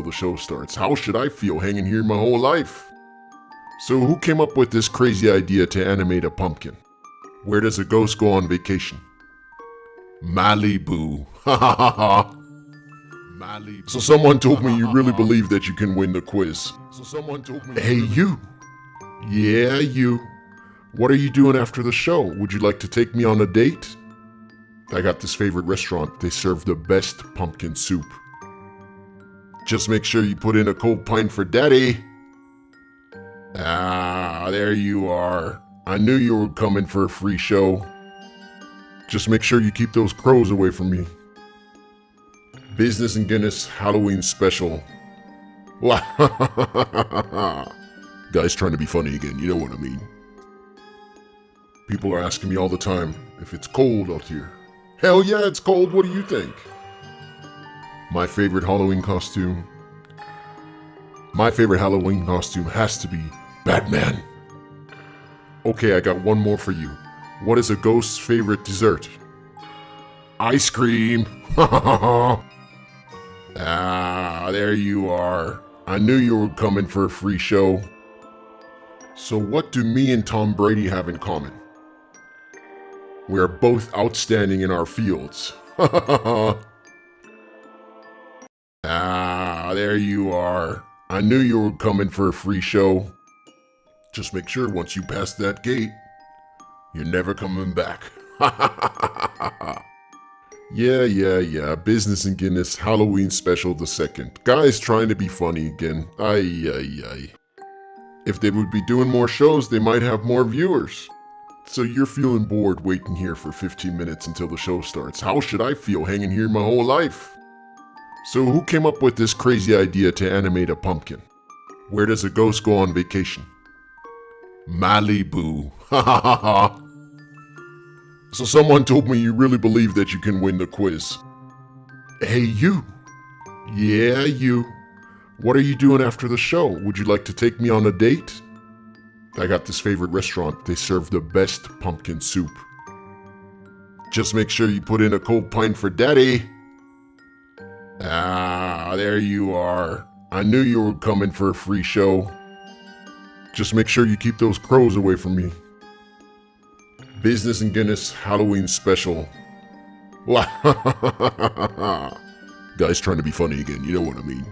until the show starts. How should I feel hanging here my whole life? So who came up with this crazy idea to animate a pumpkin? Where does a ghost go on vacation? Malibu. Ha ha ha ha. Malibu. So someone told me you really believe that you can win the quiz. Hey you. Yeah, you. What are you doing after the show? Would you like to take me on a date? I got this favorite restaurant. They serve the best pumpkin soup. Just make sure you put in a cold pint for Daddy. Ah, there you are. I knew you were coming for a free show. Just make sure you keep those crows away from me. Business and Guinness Halloween special. Guys trying to be funny again, you know what I mean. People are asking me all the time if it's cold out here. Hell yeah, it's cold, what do you think? My favorite Halloween costume? My favorite Halloween costume has to be Batman. Okay, I got one more for you. What is a ghost's favorite dessert? Ice cream. Ah, there you are. I knew you were coming for a free show. So what do me and Tom Brady have in common? We are both outstanding in our fields. Ah, there you are. I knew you were coming for a free show. Just make sure once you pass that gate, you're never coming back. Yeah. Business and Guinness Halloween special the second. Guys trying to be funny again. Ay. If they would be doing more shows, they might have more viewers. So you're feeling bored waiting here for 15 minutes until the show starts. How should I feel hanging here my whole life? So who came up with this crazy idea to animate a pumpkin? Where does a ghost go on vacation? Malibu. Ha ha ha ha. So someone told me you really believe that you can win the quiz. Hey you. Yeah, you. What are you doing after the show? Would you like to take me on a date? I got this favorite restaurant. They serve the best pumpkin soup. Just make sure you put in a cold pint for Daddy. Ah, there you are. I knew you were coming for a free show. Just make sure you keep those crows away from me. Business and Guinness Halloween special. Guys trying to be funny again, you know what I mean.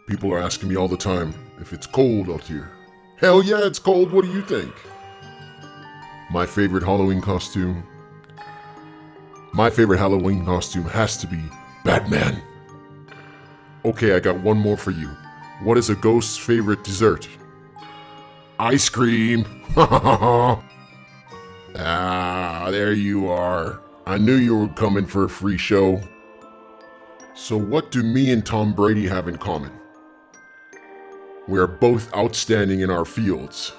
People are asking me all the time if it's cold out here. Hell yeah, it's cold, what do you think? My favorite Halloween costume? My favorite Halloween costume has to be Batman. Okay, I got one more for you. What is a ghost's favorite dessert? Ice cream. Ah, there you are. I knew you were coming for a free show. So what do me and Tom Brady have in common? We are both outstanding in our fields.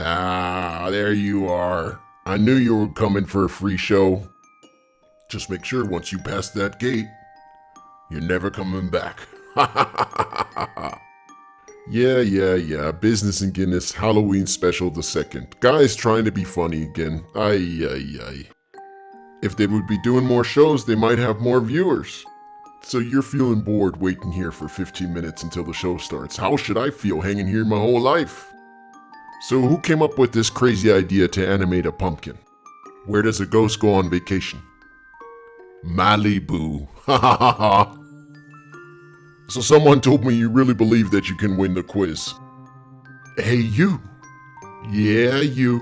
Ah, there you are. I knew you were coming for a free show. Just make sure once you pass that gate, you're never coming back. Yeah. Business and Guinness Halloween special the second. Guys trying to be funny again. Ay. If they would be doing more shows, they might have more viewers. So you're feeling bored waiting here for 15 minutes until the show starts. How should I feel hanging here my whole life? So who came up with this crazy idea to animate a pumpkin? Where does a ghost go on vacation? Malibu. Ha. So someone told me you really believe that you can win the quiz. Hey you. Yeah, you.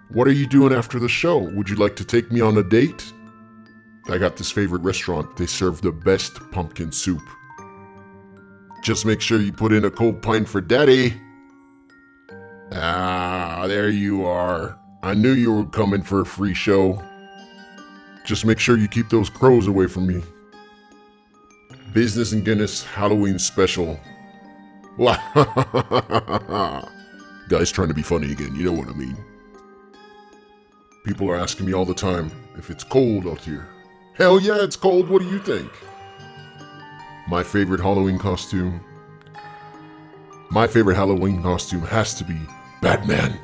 What are you doing after the show? Would you like to take me on a date? I got this favorite restaurant. They serve the best pumpkin soup. Just make sure you put in a cold pint for Daddy. Ah, there you are. I knew you were coming for a free show. Just make sure you keep those crows away from me. Business and Guinness Halloween special. Guys trying to be funny again, you know what I mean. People are asking me all the time if it's cold out here. Hell yeah, it's cold, what do you think? My favorite Halloween costume? My favorite Halloween costume has to be Batman.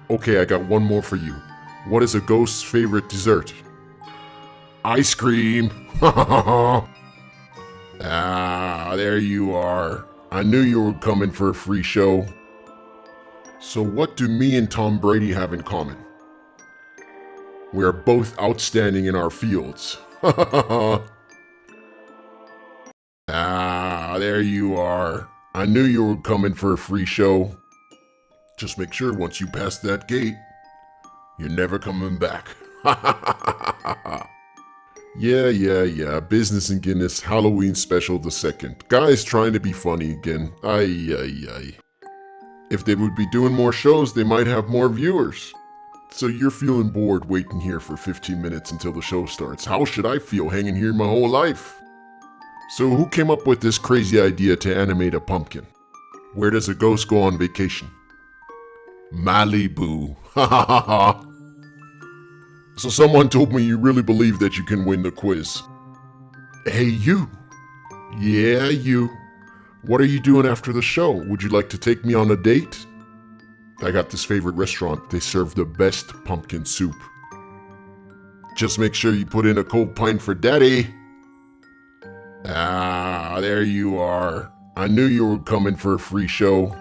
Okay, I got one more for you. What is a ghost's favorite dessert? Ice cream. Ah, there you are. I knew you were coming for a free show. So what do me and Tom Brady have in common? We are both outstanding in our fields. Ah, there you are. I knew you were coming for a free show. Just make sure once you pass that gate, you're never coming back. Yeah. Business and Guinness Halloween special the second. Guys trying to be funny again. Ay. If they would be doing more shows, they might have more viewers. So you're feeling bored waiting here for 15 minutes until the show starts. How should I feel hanging here my whole life? So who came up with this crazy idea to animate a pumpkin? Where does a ghost go on vacation? Malibu. So someone told me you really believe that you can win the quiz. Hey you. Yeah, you. What are you doing after the show? Would you like to take me on a date? I got this favorite restaurant. They serve the best pumpkin soup. Just make sure you put in a cold pint for Daddy. Ah, there you are. I knew you were coming for a free show.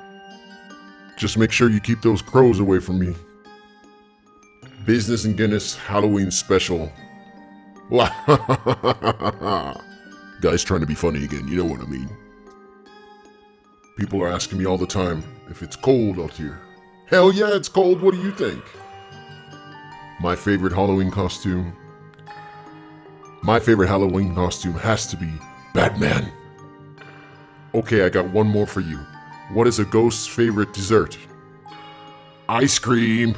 Just make sure you keep those crows away from me. Business and Guinness Halloween special. Guys trying to be funny again, you know what I mean. People are asking me all the time if it's cold out here. Hell yeah, it's cold, what do you think? My favorite Halloween costume has to be Batman. Okay, I got one more for you. What is a ghost's favorite dessert? Ice cream.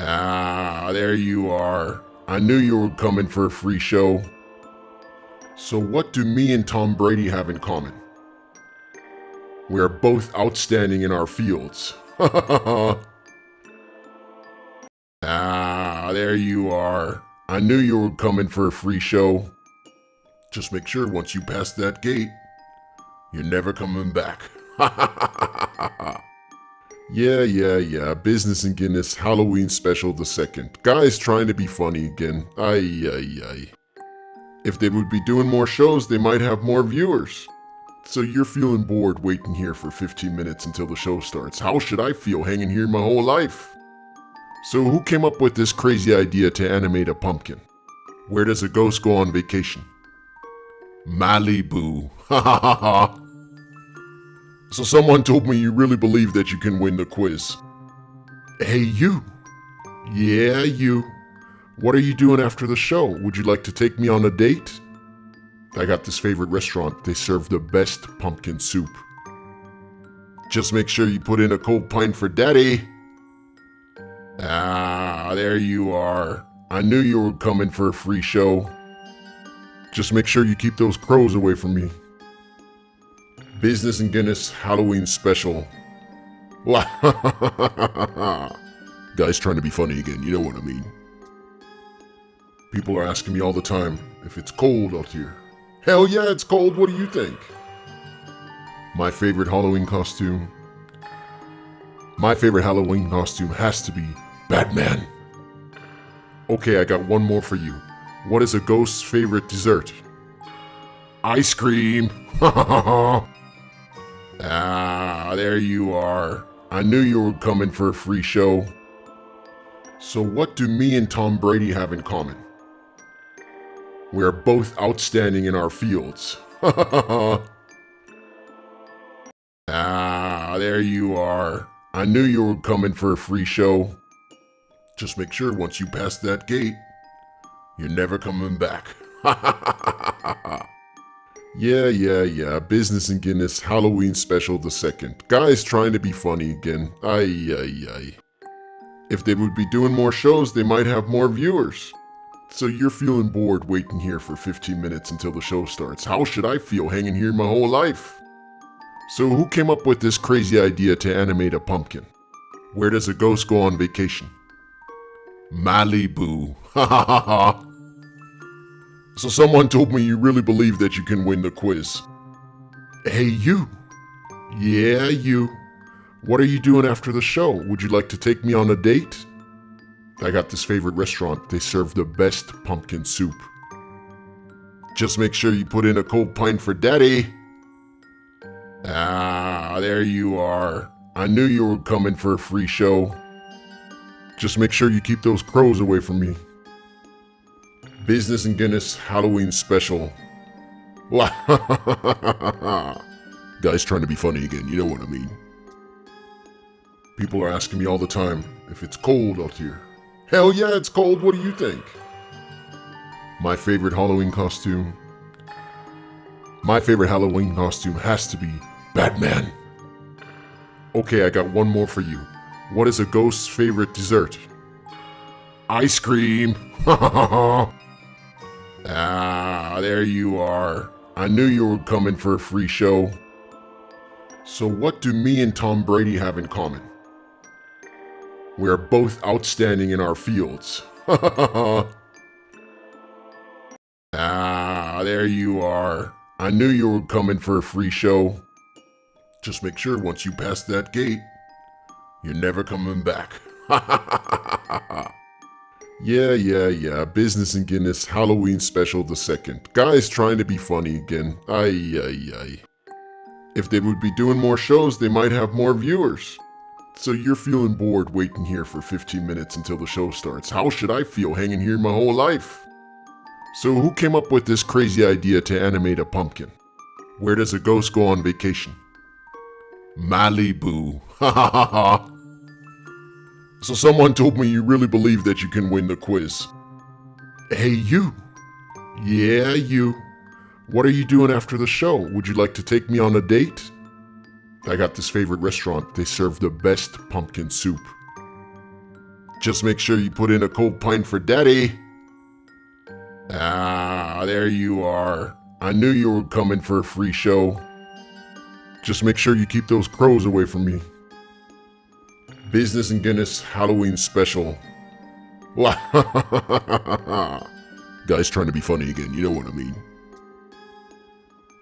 Ah, there you are. I knew you were coming for a free show. So what do me and Tom Brady have in common? We are both outstanding in our fields. Ah, there you are. I knew you were coming for a free show. Just make sure once you pass that gate, you're never coming back. Yeah. Business and Guinness Halloween special the second. Guys trying to be funny again. Ay. If they would be doing more shows, they might have more viewers. So you're feeling bored waiting here for 15 minutes until the show starts. How should I feel hanging here my whole life? So who came up with this crazy idea to animate a pumpkin? Where does a ghost go on vacation? Malibu. So someone told me you really believe that you can win the quiz. Hey you. Yeah, you. What are you doing after the show? Would you like to take me on a date? I got this favorite restaurant. They serve the best pumpkin soup. Just make sure you put in a cold pint for Daddy. Ah, there you are. I knew you were coming for a free show. Just make sure you keep those crows away from me. Business and Guinness Halloween special. Guys trying to be funny again, you know what I mean. People are asking me all the time if it's cold out here. Hell yeah, it's cold, what do you think? My favorite Halloween costume has to be Batman. Okay, I got one more for you. What is a ghost's favorite dessert? Ice cream. Ah, there you are. I knew you were coming for a free show. So what do me and Tom Brady have in common? We are both outstanding in our fields. Ah, there you are. I knew you were coming for a free show. Just make sure once you pass that gate, you're never coming back. Yeah. Business and Guinness Halloween special the second. Guys trying to be funny again. Ay. If they would be doing more shows, they might have more viewers. So you're feeling bored waiting here for 15 minutes until the show starts. How should I feel hanging here my whole life? So who came up with this crazy idea to animate a pumpkin? Where does a ghost go on vacation? Malibu. So someone told me you really believe that you can win the quiz. Hey you. Yeah, you. What are you doing after the show? Would you like to take me on a date? I got this favorite restaurant. They serve the best pumpkin soup. Just make sure you put in a cold pint for Daddy. Ah, there you are. I knew you were coming for a free show. Just make sure you keep those crows away from me. Business and Guinness Halloween special. Guy's trying to be funny again, you know what I mean. People are asking me all the time if it's cold out here. Hell yeah, it's cold, what do you think? My favorite Halloween costume? My favorite Halloween costume has to be Batman. Okay, I got one more for you. What is a ghost's favorite dessert? Ice cream. Ah, there you are. I knew you were coming for a free show. So what do me and Tom Brady have in common? We are both outstanding in our fields. Ah, there you are. I knew you were coming for a free show. Just make sure once you pass that gate, you're never coming back. Yeah. Business and Guinness Halloween special the second. Guy's trying to be funny again. Ay. If they would be doing more shows, they might have more viewers. So you're feeling bored waiting here for 15 minutes until the show starts. How should I feel hanging here my whole life? So who came up with this crazy idea to animate a pumpkin? Where does a ghost go on vacation? Malibu. So someone told me you really believe that you can win the quiz. Hey you. Yeah, you. What are you doing after the show? Would you like to take me on a date? I got this favorite restaurant. They serve the best pumpkin soup. Just make sure you put in a cold pint for Daddy. Ah, there you are. I knew you were coming for a free show. Just make sure you keep those crows away from me. Business and Guinness Halloween special. Guy's trying to be funny again, you know what I mean.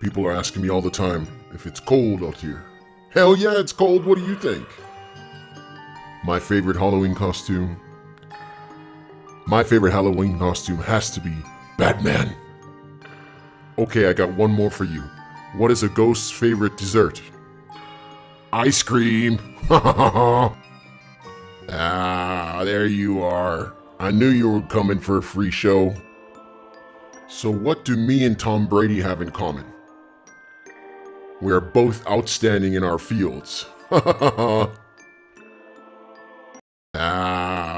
People are asking me all the time if it's cold out here. Hell yeah, it's cold, what do you think? My favorite Halloween costume? My favorite Halloween costume has to be Batman. Okay, I got one more for you. What is a ghost's favorite dessert? Ice cream. Ah, there you are. I knew you were coming for a free show. So what do me and Tom Brady have in common? We are both outstanding in our fields. Ah,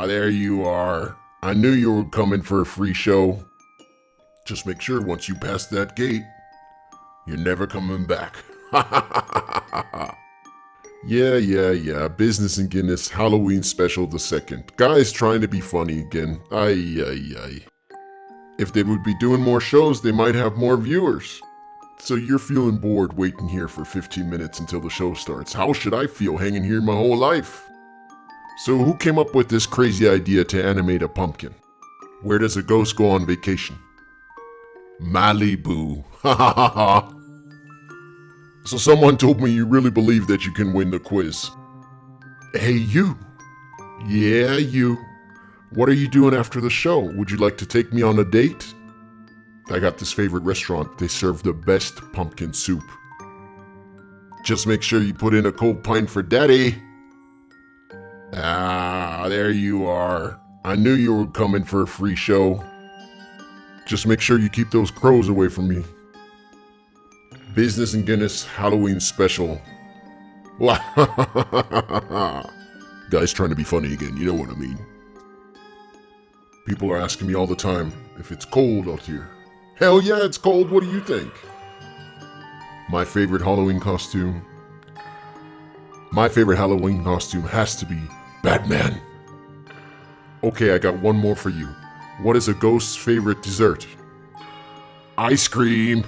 there you are. I knew you were coming for a free show. Just make sure once you pass that gate, you're never coming back. Yeah. Business and Guinness Halloween special the second. Guy's trying to be funny again. Ay. If they would be doing more shows, they might have more viewers. So you're feeling bored waiting here for 15 minutes until the show starts. How should I feel hanging here my whole life? So who came up with this crazy idea to animate a pumpkin? Where does a ghost go on vacation? Malibu. So someone told me you really believe that you can win the quiz. Hey you. Yeah, you. What are you doing after the show? Would you like to take me on a date? I got this favorite restaurant. They serve the best pumpkin soup. Just make sure you put in a cold pint for Daddy. Ah, there you are. I knew you were coming for a free show. Just make sure you keep those crows away from me. Business and Guinness Halloween special. Guy's trying to be funny again, you know what I mean. People are asking me all the time if it's cold out here. Hell yeah, it's cold, what do you think? My favorite Halloween costume? My favorite Halloween costume has to be Batman. Okay, I got one more for you. What is a ghost's favorite dessert? Ice cream.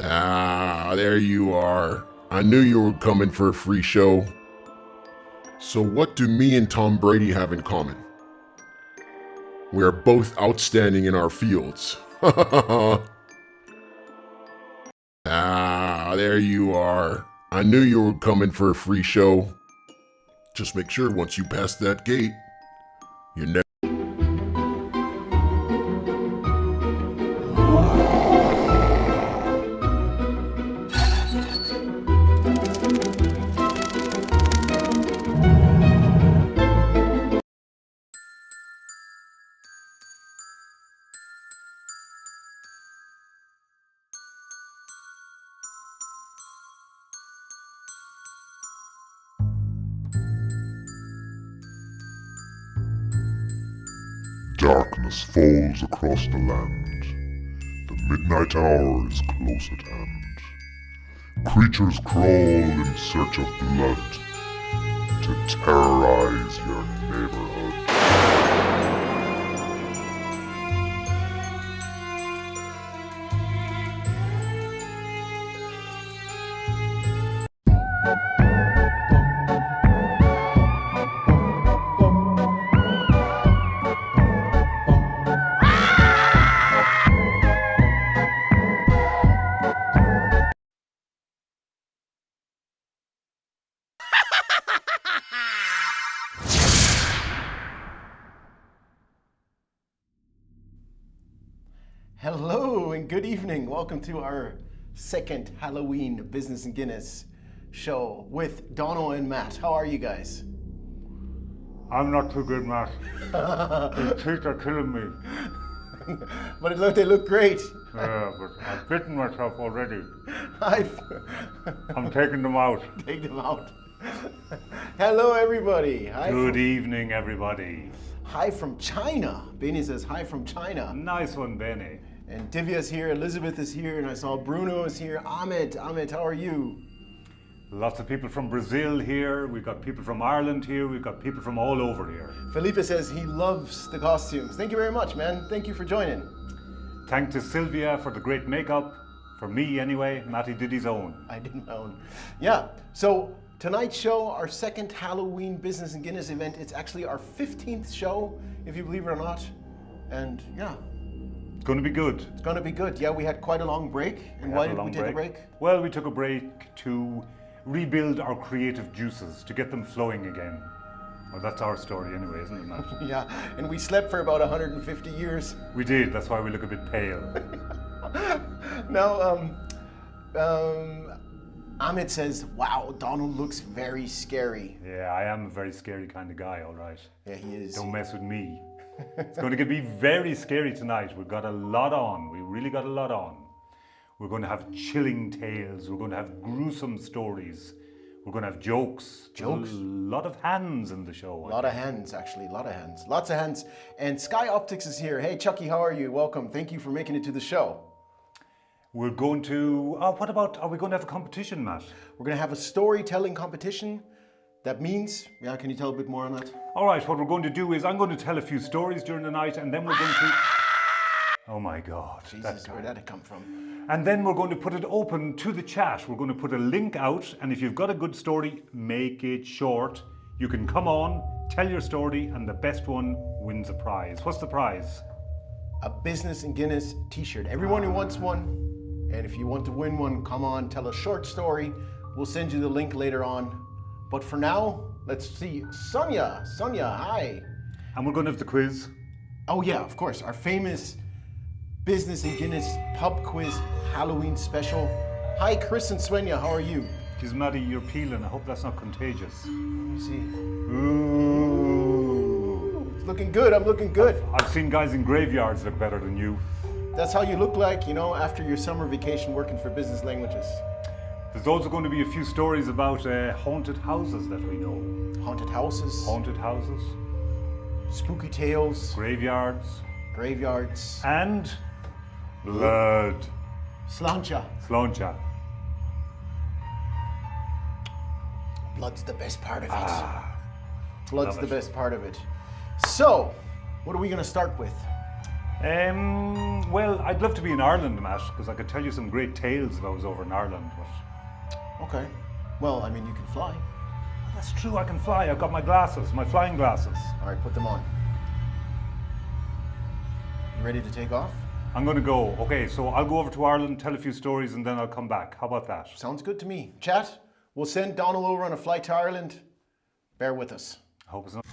Ah, there you are. I knew you were coming for a free show. So what do me and Tom Brady have in common? We are both outstanding in our fields. Ah, there you are. I knew you were coming for a free show. Just make sure once you pass that gate, you're never. Darkness falls across the land. The midnight hour is close at hand. Creatures crawl in search of blood to terrorize your neighborhood. Hello and good evening. Welcome to our second Halloween Business and Guinness show with Dono and Matt. How are you guys? I'm not too good, Matt. These teeth are killing me. But they look great. Yeah, but I've bitten myself already. I'm taking them out. Take them out. Hello, everybody. Good evening, everybody. Hi from China. Benny says hi from China. Nice one, Benny. And Divya's here, Elizabeth is here, and I saw Bruno is here. Ahmed, how are you? Lots of people from Brazil here. We've got people from Ireland here. We've got people from all over here. Felipe says he loves the costumes. Thank you very much, man. Thank you for joining. Thanks to Sylvia for the great makeup. For me, anyway. Matty did his own. I did my own. Yeah, so tonight's show, our second Halloween Business and Guinness event. It's actually our 15th show, if you believe it or not. And yeah. It's going to be good. It's going to be good. Yeah, we had quite a long break. And why did we take a break? Well, we took a break to rebuild our creative juices, to get them flowing again. Well, that's our story anyway, isn't it, Matt? Yeah, and we slept for about 150 years. We did. That's why we look a bit pale. Now, Ahmed says, wow, Donald looks very scary. Yeah, I am a very scary kind of guy, all right. Yeah, he is. Don't mess with me. It's going to be very scary tonight. We've got a lot on. We really got a lot on. We're going to have chilling tales. We're going to have gruesome stories. We're going to have jokes. Jokes? A lot of hands in the show. A lot of hands, actually. A lot of hands. Lots of hands. And Sky Optics is here. Hey, Chucky, how are you? Welcome. Thank you for making it to the show. We're going to... are we going to have a competition, Matt? We're going to have a storytelling competition. That means... Yeah, can you tell a bit more on that? All right, what we're going to do is I'm going to tell a few stories during the night and then we're going to... Oh my God. Jesus, where did it come from? And then we're going to put it open to the chat. We're going to put a link out, and if you've got a good story, make it short. You can come on, tell your story, and the best one wins a prize. What's the prize? A Business and Guinness t-shirt. Everyone who wants one, and if you want to win one, come on, tell a short story. We'll send you the link later on. But for now, let's see. Sonia, hi. And we're going to have the quiz. Oh yeah, of course, our famous Business and Guinness pub quiz Halloween special. Hi, Chris and Svenya, how are you? Geez, Maddie, you're peeling. I hope that's not contagious. Let me see. Ooh. It's looking good, I'm looking good. I've seen guys in graveyards look better than you. That's how you look like, you know, after your summer vacation working for business languages. There's also going to be a few stories about haunted houses that we know. Haunted houses. Haunted houses. Spooky tales. Graveyards. Graveyards. And blood. Slancha. Slancha. Blood's the best part of it. Ah, Blood's the best part of it. So, what are we going to start with? Well, I'd love to be in Ireland, Matt, because I could tell you some great tales if I was over in Ireland. But okay. Well, I mean, you can fly. that's true, I can fly. I've got my glasses, my flying glasses. All right, put them on. You ready to take off? I'm going to go. Okay, so I'll go over to Ireland, tell a few stories, and then I'll come back. How about that? Sounds good to me. Chat, we'll send Donald over on a flight to Ireland. Bear with us. I hope it's not.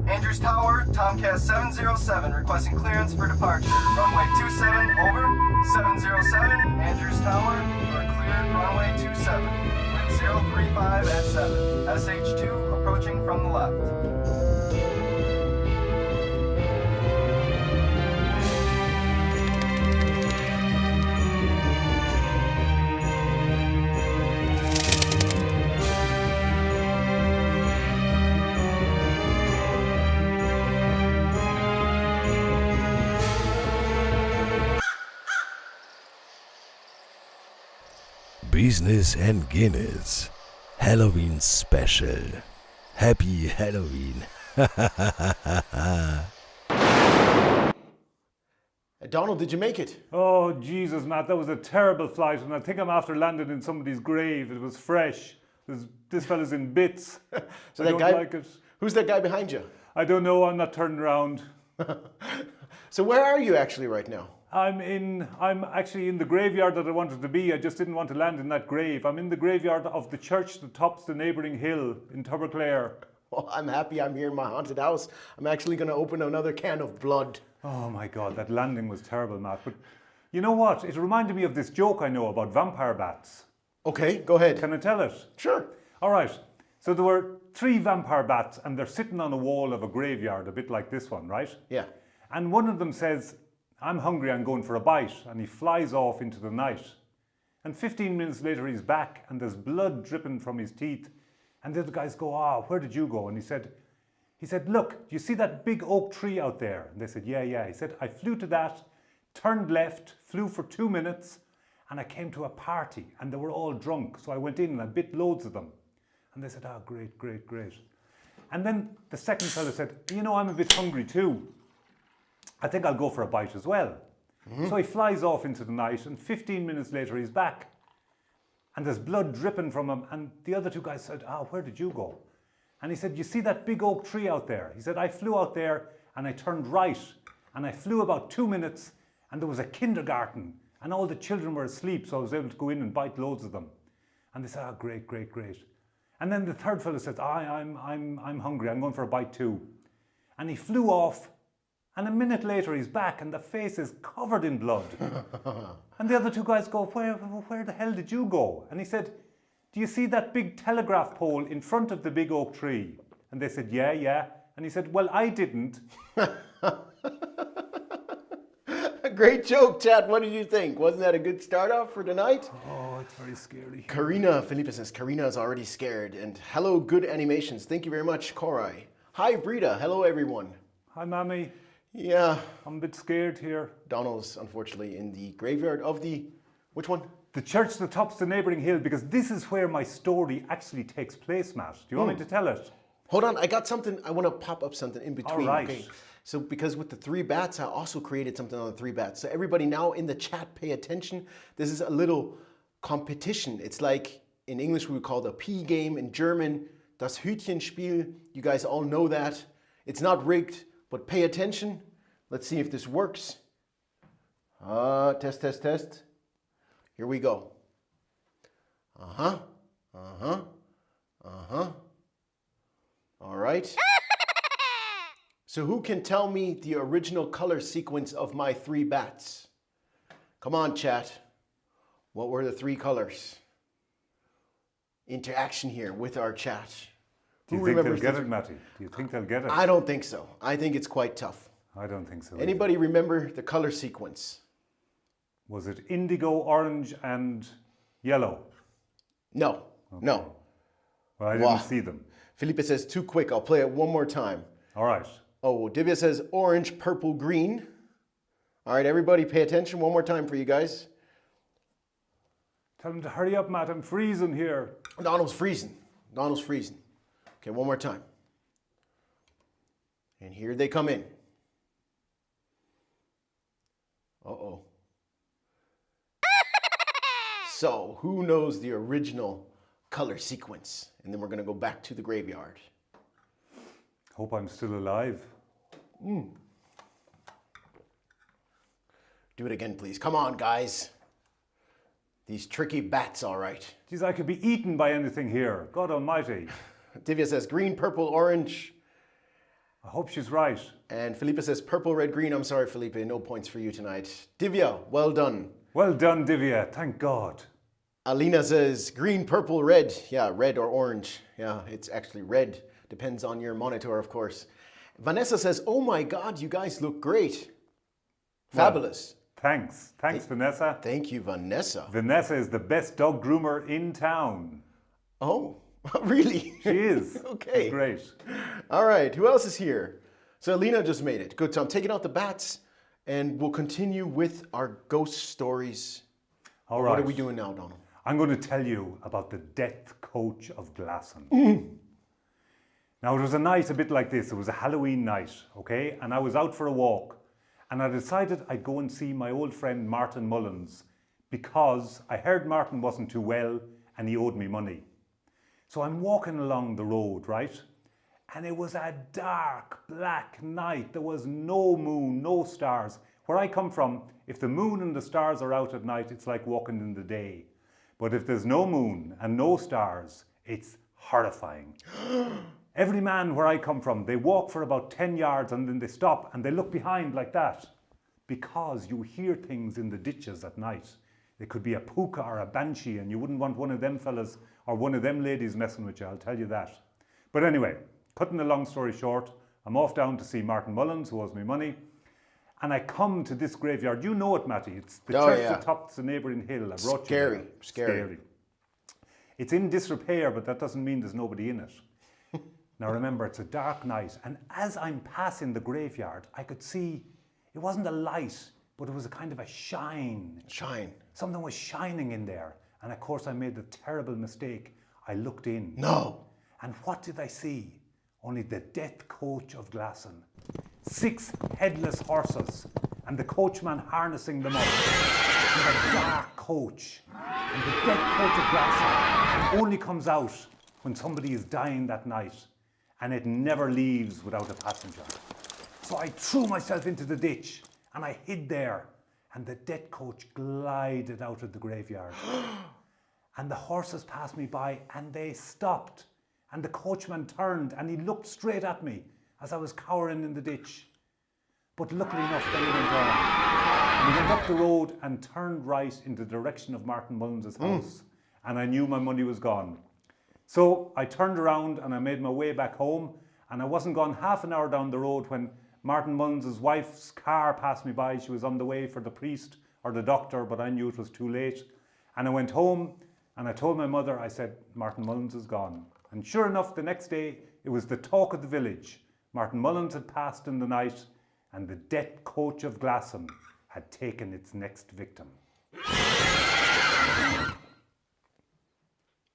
Andrews Tower, Tomcast 707, requesting clearance for departure. Runway 27, over. 707, Andrews Tower, you are cleared runway 27. Wind 035 at 7. SH2 approaching from the left. Business and Guinness Halloween Special. Happy Halloween. Donald, did you make it? Oh, Jesus, Matt, that was a terrible flight, and I think I'm after landing in somebody's grave. It was fresh. This fella's in bits. So I that don't guy, like it. who's that guy behind you? I don't know, I'm not turning around. So where are you actually right now? I'm actually in the graveyard that I wanted to be. I just didn't want to land in that grave. I'm in the graveyard of the church that tops the neighbouring hill in Tubberclare. Well, I'm happy I'm here in my haunted house. I'm actually going to open another can of blood. Oh my God, that landing was terrible, Matt. But you know what? It reminded me of this joke I know about vampire bats. Okay, go ahead. Can I tell it? Sure. All right. So there were 3 vampire bats and they're sitting on a wall of a graveyard, a bit like this one, right? Yeah. And one of them says, I'm hungry, I'm going for a bite. And he flies off into the night. And 15 minutes later, he's back and there's blood dripping from his teeth. And the other guys go, where did you go? And he said, look, do you see that big oak tree out there? And they said, yeah. He said, I flew to that, turned left, flew for 2 minutes, and I came to a party and they were all drunk. So I went in and I bit loads of them. And they said, great. And then the second fellow said, I'm a bit hungry too. I think I'll go for a bite as well. Mm-hmm. So he flies off into the night and 15 minutes later he's back. And there's blood dripping from him. And the other 2 guys said, where did you go? And he said, you see that big oak tree out there? He said, I flew out there and I turned right. And I flew about 2 minutes and there was a kindergarten. And all the children were asleep, so I was able to go in and bite loads of them. And they said, great. And then the third fellow said, I'm hungry, I'm going for a bite too. And he flew off. And a minute later he's back and the face is covered in blood. And the other 2 guys go, where the hell did you go? And he said, do you see that big telegraph pole in front of the big oak tree? And they said, yeah. And he said, well, I didn't. Great joke, chat. What did you think? Wasn't that a good start off for tonight? Oh, it's very scary. Karina, Felipe says, Karina is already scared. And hello, good animations. Thank you very much, Korai. Hi, Brita. Hello, everyone. Hi, Mammy. Yeah. I'm a bit scared here. Donald's unfortunately in the graveyard of the... Which one? The church that tops the neighbouring hill, because this is where my story actually takes place, Matt. Do you want me to tell it? Hold on, I got something. I want to pop up something in between. All right. Okay. So because with the 3 bats, I also created something on the 3 bats. So everybody now in the chat, pay attention. This is a little competition. It's like, in English we would call it a P game. In German, das Hütchenspiel. You guys all know that. It's not rigged, but pay attention. Let's see if this works. Test. Here we go. All right. So who can tell me the original color sequence of my 3 bats? Come on, chat. What were the 3 colors? Interaction here with our chat. Do you think they'll get it, Matty? Do you think they'll get it? I don't think so. I think it's quite tough. I don't think so. Anybody remember the color sequence? Was it indigo, orange, and yellow? No. No. Well, I didn't see them. Felipe says too quick. I'll play it one more time. All right. Oh, Divya says orange, purple, green. All right, everybody pay attention. One more time for you guys. Tell them to hurry up, Matt. I'm freezing here. Donald's freezing. Okay, one more time. And here they come in. Uh-oh. So, who knows the original color sequence? And then we're going to go back to the graveyard. Hope I'm still alive. Do it again, please. Come on, guys. These tricky bats, all right. Geez, I could be eaten by anything here. God almighty. Divya says green, purple, orange. I hope she's right. And Felipe says purple, red, green. I'm sorry, Felipe, no points for you tonight. Divya, well done. Well done, Divya. Thank God. Alina says green, purple, red. Yeah, red or orange. Yeah, it's actually red. Depends on your monitor, of course. Vanessa says, oh my God, you guys look great. Fabulous. Thanks. Thanks, Vanessa. Thank you, Vanessa. Vanessa is the best dog groomer in town. Oh, really? She is. Okay. She's great. All right, who else is here? So Alina just made it. Good, so I'm taking out the bats and we'll continue with our ghost stories. All right. What are we doing now, Donald? I'm going to tell you about the death coach of Glasson. Now, it was a night a bit like this. It was a Halloween night, okay? And I was out for a walk. And I decided I'd go and see my old friend Martin Mullins because I heard Martin wasn't too well and he owed me money. So I'm walking along the road, right? And it was a dark, black night. There was no moon, no stars. Where I come from, if the moon and the stars are out at night, it's like walking in the day. But if there's no moon and no stars, it's horrifying. Every man where I come from, they walk for about 10 yards and then they stop and they look behind like that because you hear things in the ditches at night. It could be a puka or a banshee and you wouldn't want one of them fellas or one of them ladies messing with you, I'll tell you that. But anyway, cutting the long story short, I'm off down to see Martin Mullins, who owes me money, and I come to this graveyard. You know it, Matty. It's the church that tops the neighbouring hill. I brought you there. Scary. It's in disrepair, but that doesn't mean there's nobody in it. Now remember, it's a dark night, and as I'm passing the graveyard, I could see it wasn't a light, but it was a kind of a shine. Shine. Something was shining in there. And of course, I made the terrible mistake. I looked in. No. And what did I see? Only the death coach of Glasson. 6 headless horses, and the coachman harnessing them up. And a dark coach. And the death coach of Glasson only comes out when somebody is dying that night. And it never leaves without a passenger. So I threw myself into the ditch and I hid there. And the death coach glided out of the graveyard. And the horses passed me by and they stopped. And the coachman turned and he looked straight at me as I was cowering in the ditch. But luckily enough, then he went on. And he went up the road and turned right in the direction of Martin Mullins' house. And I knew my money was gone. So I turned around and I made my way back home, and I wasn't gone half an hour down the road when Martin Mullins' wife's car passed me by. She was on the way for the priest or the doctor, but I knew it was too late. And I went home and I told my mother, I said, Martin Mullins is gone. And sure enough, the next day, it was the talk of the village. Martin Mullins had passed in the night and the death coach of Glasson had taken its next victim.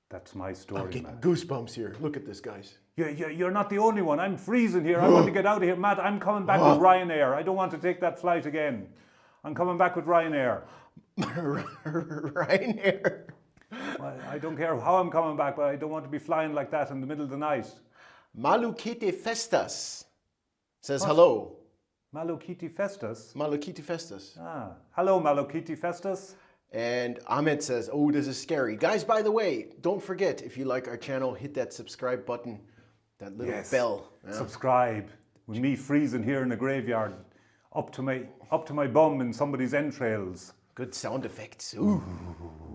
That's my story, I'm getting Matt. goosebumps here. Look at this, guys. You're not the only one. I'm freezing here. I want to get out of here. Matt, I'm coming back with Ryanair. I don't want to take that flight again. I'm coming back with Ryanair. Ryanair? I don't care how I'm coming back, but I don't want to be flying like that in the middle of the night. Malukite Festas says hello. Malukite Festus? Malukite Festas. Ah, hello, Malukite Festus. And Ahmed says, oh, this is scary. Guys, by the way, don't forget, if you like our channel, hit that subscribe button, that little bell. Yeah. Subscribe. With me freezing here in the graveyard, up to my bum in somebody's entrails. Good sound effects. Ooh.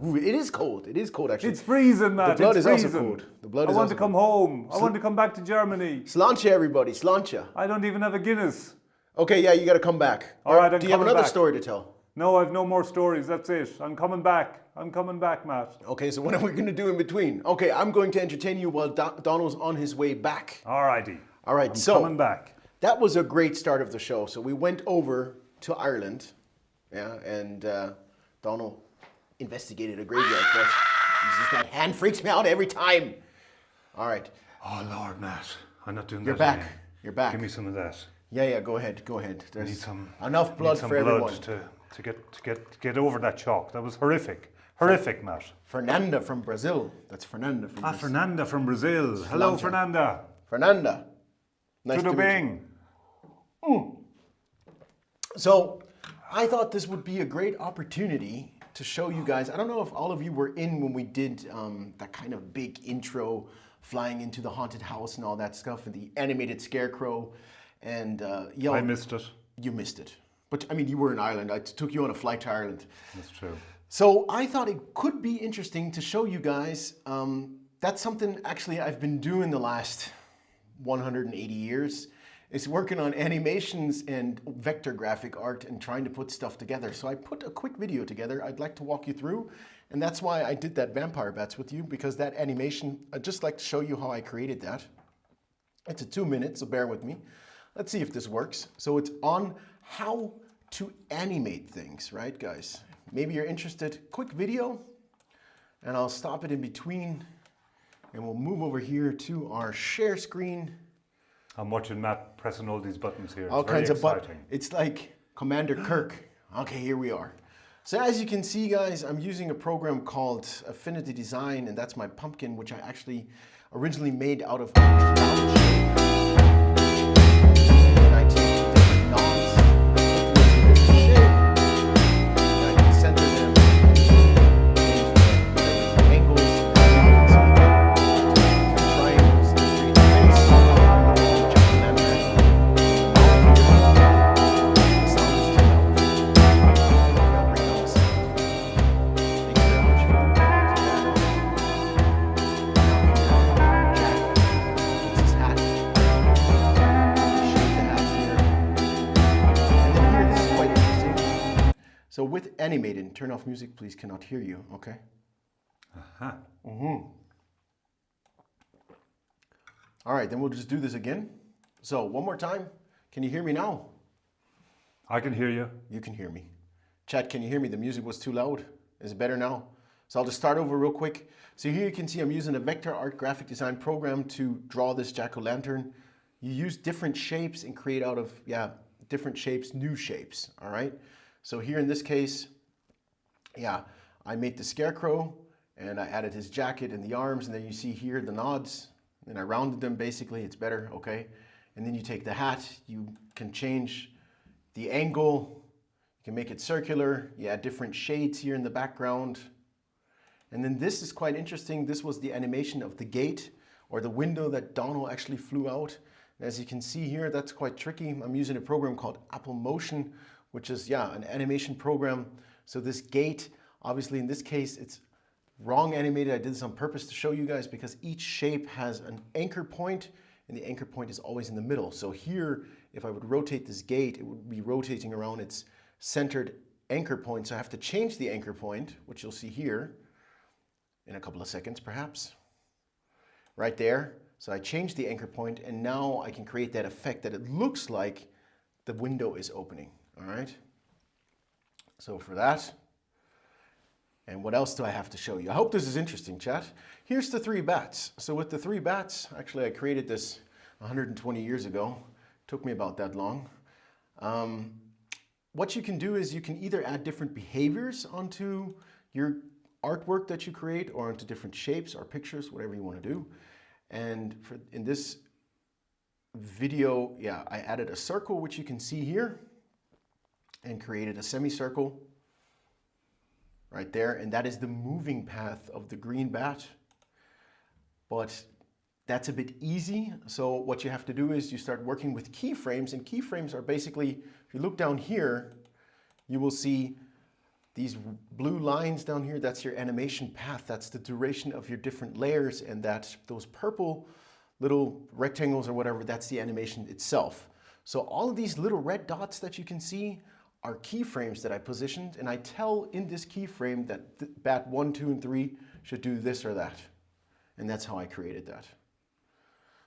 Ooh, it is cold. It is cold, actually. It's freezing, Matt. The blood it's is freezing. also cold. The blood I is want also to come cold. home. I want to come back to Germany. Sláinte, everybody. Sláinte. I don't even have a Guinness. Okay, yeah, you got to come back. All right, do you have another back. story to tell? No, I've no more stories. That's it. I'm coming back. I'm coming back, Matt. Okay, so what are we going to do in between? Okay, I'm going to entertain you while Donald's on his way back. All righty. All right, I'm coming back. That was a great start of the show. So we went over to Ireland, yeah, and Donald investigated a graveyard first. That hand freaks me out every time. All right. Oh, Lord, Matt. I'm not doing You're that back. again. You're back. Give me some of that. Yeah, go ahead. I need some enough blood for everyone. To get over that shock. That was horrific. Horrific, Matt. Fernanda from Brazil. That's Fernanda from Brazil. Fernanda from Brazil. Hello, Fernanda. Fernanda. Nice to meet you. So, I thought this would be a great opportunity to show you guys. I don't know if all of you were in when we did that kind of big intro, flying into the haunted house and all that stuff, and the animated scarecrow. And yo, I missed it. You missed it. But I mean, you were in Ireland. I took you on a flight to Ireland. That's true. So I thought it could be interesting to show you guys. That's something actually I've been doing the last 180 years. Is working on animations and vector graphic art and trying to put stuff together. So I put a quick video together I'd like to walk you through. And that's why I did that vampire bats with you, because that animation, I'd just like to show you how I created that. It's a 2 minute, so bear with me. Let's see if this works. So it's on how to animate things, right, guys? Maybe you're interested. Quick video, and I'll stop it in between, and we'll move over here to our share screen. I'm watching Matt pressing all these buttons here. It's All very kinds of exciting. buttons. It's like Commander Kirk. Okay, here we are. So as you can see, guys, I'm using a program called Affinity Design, and that's my pumpkin, which I actually originally made out of couch. And I take different knots, put them into different shape, and I can center them, change the angles, as you can see, triangles to create the face, jack-o'-lantern. The sound is too loud. I'll bring down the sound. Thank you very much for the Jack puts his hat, shape the hat here. And then here, this is quite interesting. So with animated, turn off music, please, cannot hear you, okay? Aha. All right, then we'll just do this again. So one more time. Can you hear me now? I can hear you. You can hear me. Chat, can you hear me? The music was too loud. Is it better now? So I'll just start over real quick. So here you can see I'm using a vector art graphic design program to draw this jack-o'-lantern. You use different shapes and create out of, different shapes, new shapes, all right? So here in this case, I made the scarecrow and I added his jacket and the arms, and then you see here the nods, and I rounded them basically, it's better, okay? And then you take the hat, you can change the angle, you can make it circular, you add different shades here in the background. And then this is quite interesting. This was the animation of the gate or the window that Donald actually flew out. And as you can see here, that's quite tricky. I'm using a program called Apple Motion, which is, an animation program. So this gate, obviously in this case, it's wrong animated. I did this on purpose to show you guys because each shape has an anchor point, and the anchor point is always in the middle. So here, if I would rotate this gate, it would be rotating around its centered anchor point. So I have to change the anchor point, which you'll see here in a couple of seconds perhaps, right there. So I changed the anchor point, and now I can create that effect that it looks like the window is opening, all right? So for that, and what else do I have to show you? I hope this is interesting, chat. Here's the 3 bats. So with the 3 bats, actually I created this 120 years ago. Took me about that long. What you can do is you can either add different behaviors onto your artwork that you create, or onto different shapes or pictures, whatever you want to do. And in this video, I added a circle, which you can see here, and created a semicircle right there. And that is the moving path of the green bat. But that's a bit easy. So what you have to do is you start working with keyframes, and keyframes are basically, if you look down here, you will see these blue lines down here. That's your animation path. That's the duration of your different layers, and those purple little rectangles or whatever, that's the animation itself. So all of these little red dots that you can see are keyframes that I positioned, and I tell in this keyframe that bat 1, 2, and 3 should do this or that. And that's how I created that.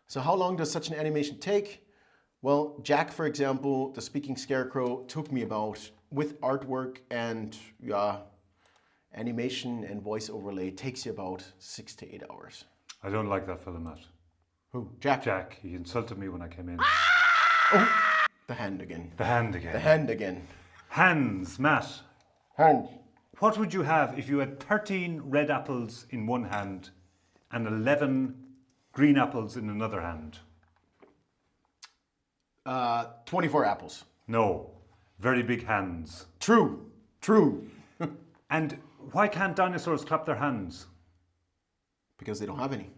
So how long does such an animation take? Well, Jack, for example, the speaking scarecrow, took me about, with artwork and animation and voice overlay, takes you about 6 to 8 hours. I don't like that fella, Matt. Who? Jack? Jack, he insulted me when I came in. Oh, the hand again. The hand again. The hand again. Hands, Matt. Hand. What would you have if you had 13 red apples in one hand and 11 green apples in another hand? 24 apples. No. Very big hands. True. True. And why can't dinosaurs clap their hands? Because they don't have any.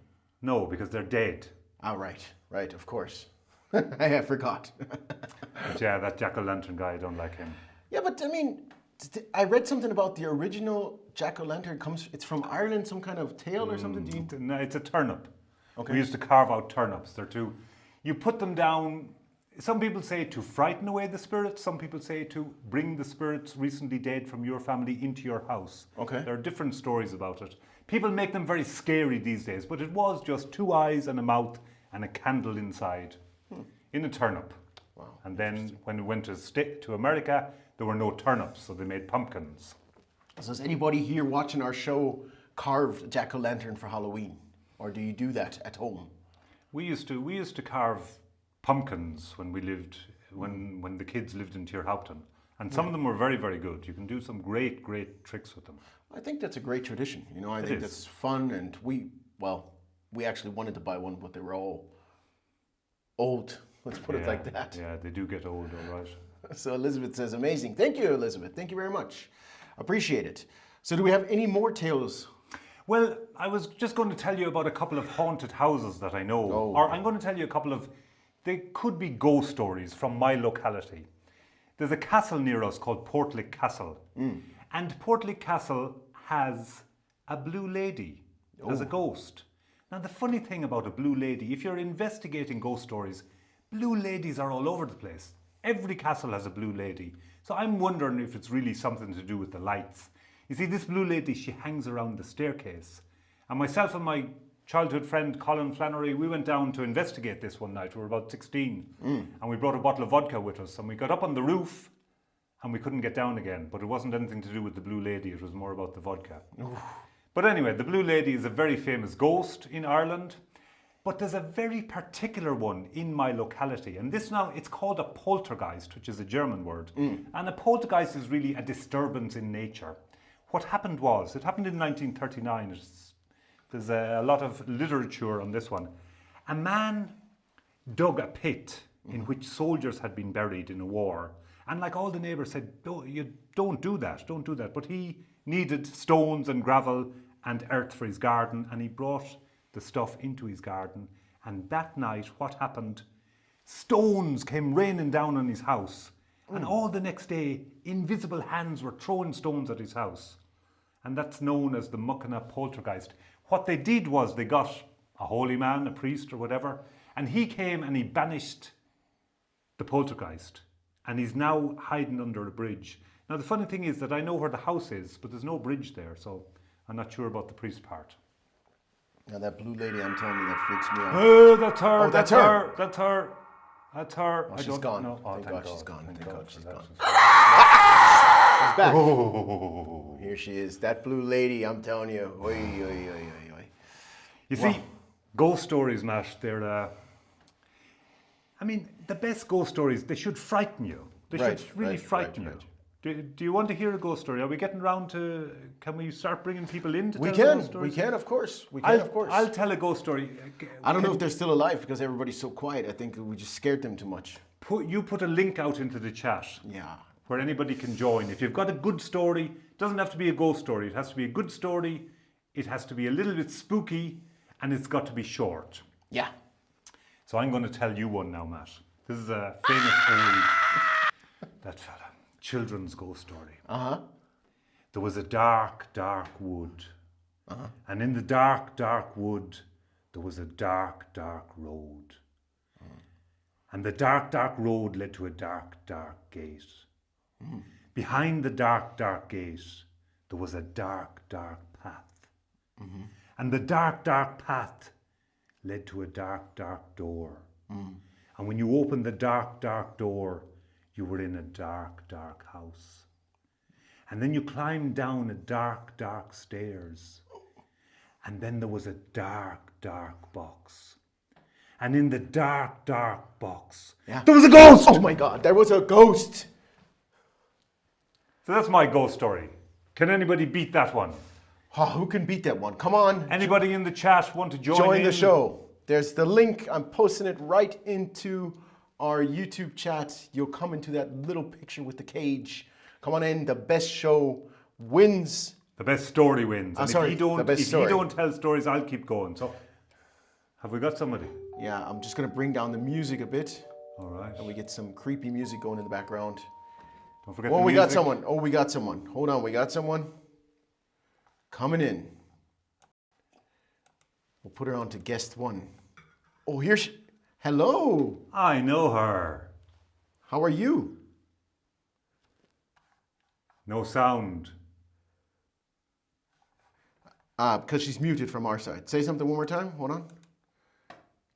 No, because they're dead. Ah, right, of course. I forgot. But yeah, that jack-o'-lantern guy, I don't like him. Yeah, but I mean, I read something about the original jack-o'-lantern. It's from Ireland, some kind of tale or something. No, it's a turnip. Okay. We used to carve out turnips. You put them down. Some people say to frighten away the spirits. Some people say to bring the spirits recently dead from your family into your house. Okay. There are different stories about it. People make them very scary these days, but it was just 2 eyes and a mouth and a candle inside in a turnip. Wow. And then when it went to America, there were no turnips, so they made pumpkins. So has anybody here watching our show carved a jack-o'-lantern for Halloween? Or do you do that at home? We used to carve pumpkins when we lived, when the kids lived in Tierhaupten. And some of them were very, very good. You can do some great, great tricks with them. I think that's a great tradition. You know, I It think is. that's fun. And we actually wanted to buy one, but they were all old. Let's put it like that. Yeah, they do get old, all right. So Elizabeth says, amazing. Thank you, Elizabeth. Thank you very much. Appreciate it. So do we have any more tales? Well, I was just going to tell you about a couple of haunted houses that I know. Oh. Or I'm going to tell you a couple of, they could be ghost stories from my locality. There's a castle near us called Portlick Castle. And Portlick Castle has a blue lady as a ghost. Now, the funny thing about a blue lady, if you're investigating ghost stories, blue ladies are all over the place. Every castle has a blue lady. So I'm wondering if it's really something to do with the lights. You see, this blue lady, she hangs around the staircase. And myself and my childhood friend Colin Flannery, we went down to investigate this one night. We were about 16. And we brought a bottle of vodka with us. And we got up on the roof and we couldn't get down again. But it wasn't anything to do with the blue lady. It was more about the vodka. But anyway, the blue lady is a very famous ghost in Ireland. But there's a very particular one in my locality. And this now, it's called a poltergeist, which is a German word. And a poltergeist is really a disturbance in nature. What happened was, it happened in 1939. There's a lot of literature on this one. A man dug a pit in which soldiers had been buried in a war. And like all the neighbours said, you don't do that, don't do that. But he needed stones and gravel and earth for his garden, and he brought the stuff into his garden. And that night, what happened? Stones came raining down on his house. And all the next day, invisible hands were throwing stones at his house. And that's known as the Muckina poltergeist. What they did was they got a holy man, a priest or whatever, and he came and he banished the poltergeist. And he's now hiding under a bridge. Now the funny thing is that I know where the house is, but there's no bridge there, so I'm not sure about the priest part. Now that blue lady, I'm telling you, that freaks me out. Oh, that's her. Oh, that's her. That's her. That's her. Oh, she's gone. No. Oh, Thank God she's gone. Thank Thank God God she's for gone. that. She's back. Oh. Here she is. That blue lady, I'm telling you. Oy, oy, oy, oy, oy. You see, ghost stories, Matt, they're, I mean, the best ghost stories, they should frighten you. They should really frighten you. Do you want to hear a ghost story? Are we getting round to, can we start bringing people in to tell ghost stories? We can, of course. We can, of course. I'll tell a ghost story. I don't know if they're still alive because everybody's so quiet. I think we just scared them too much. You put a link out into the chat. Yeah. Where anybody can join. If you've got a good story, it doesn't have to be a ghost story. It has to be a good story. It has to be a little bit spooky, and it's got to be short. Yeah. So I'm going to tell you one now, Matt. This is a famous old, that fella, children's ghost story. There was a dark, dark wood. And in the dark, dark wood, there was a dark, dark road. And the dark, dark road led to a dark, dark gate. Behind the dark, dark gate, there was a dark, dark path. And the dark, dark path led to a dark, dark door. And when you opened the dark, dark door, you were in a dark, dark house. And then you climbed down a dark, dark stairs. And then there was a dark, dark box. And in the dark, dark box, there was a ghost! Oh my God, there was a ghost! So that's my ghost story. Can anybody beat that one? Oh, who can beat that one? Come on. Anybody in the chat want to join in? The show. There's the link. I'm posting it right into our YouTube chat. You'll come into that little picture with the cage. Come on in. The best show wins. The best story wins. And sorry, if you the best story. you don't tell stories, I'll keep going. So, have we got somebody? Yeah, I'm just gonna bring down the music a bit, All right. and we get some creepy music going in the background. Don't forget Oh, the we got music. someone. Oh, we got someone. Hold on, we got someone coming in. We'll put her on to guest one. Oh, here she. Hello. I know her. How are you? No sound. Because she's muted from our side. Say something one more time. Hold on.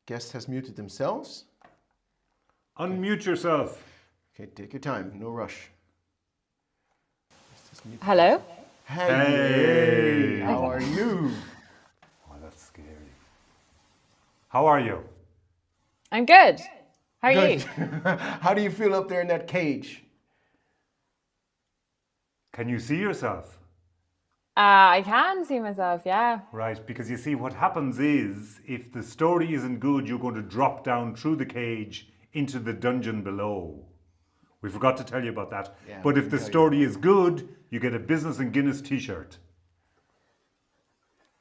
Guest has muted themselves. Unmute yourself. Okay, take your time. No rush. Hello? Hey, how are you? Oh, that's scary. How are you? I'm good. How are Good. you? How do you feel up there in that cage? Can you see yourself? I can see myself, yeah. Right, because you see, what happens is, if the story isn't good, you're going to drop down through the cage into the dungeon below. We forgot to tell you about that. Yeah, but we if can the tell you. story is good, you get a Business and Guinness t-shirt.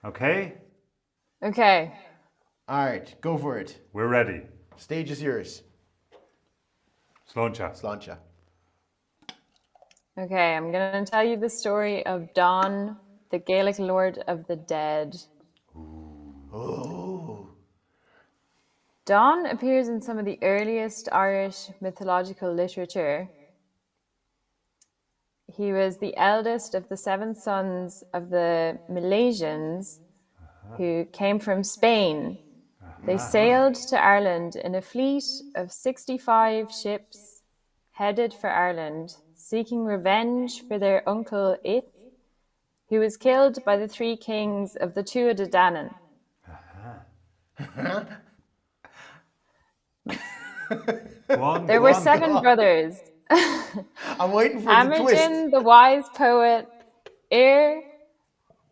Okay? Okay. All right, go for it. We're ready. Stage is yours. Sláncha. Sláinte. Okay, I'm going to tell you the story of Don, the Gaelic Lord of the Dead. Oh. Don appears in some of the earliest Irish mythological literature. He was the eldest of the 7 sons of the Milesians who came from Spain. They sailed to Ireland in a fleet of 65 ships headed for Ireland, seeking revenge for their uncle Ith, who was killed by the 3 kings of the Tuatha De Danann. Go on, There go were on. 7 brothers. I'm waiting for the twist. Amidin, the wise poet, Ir,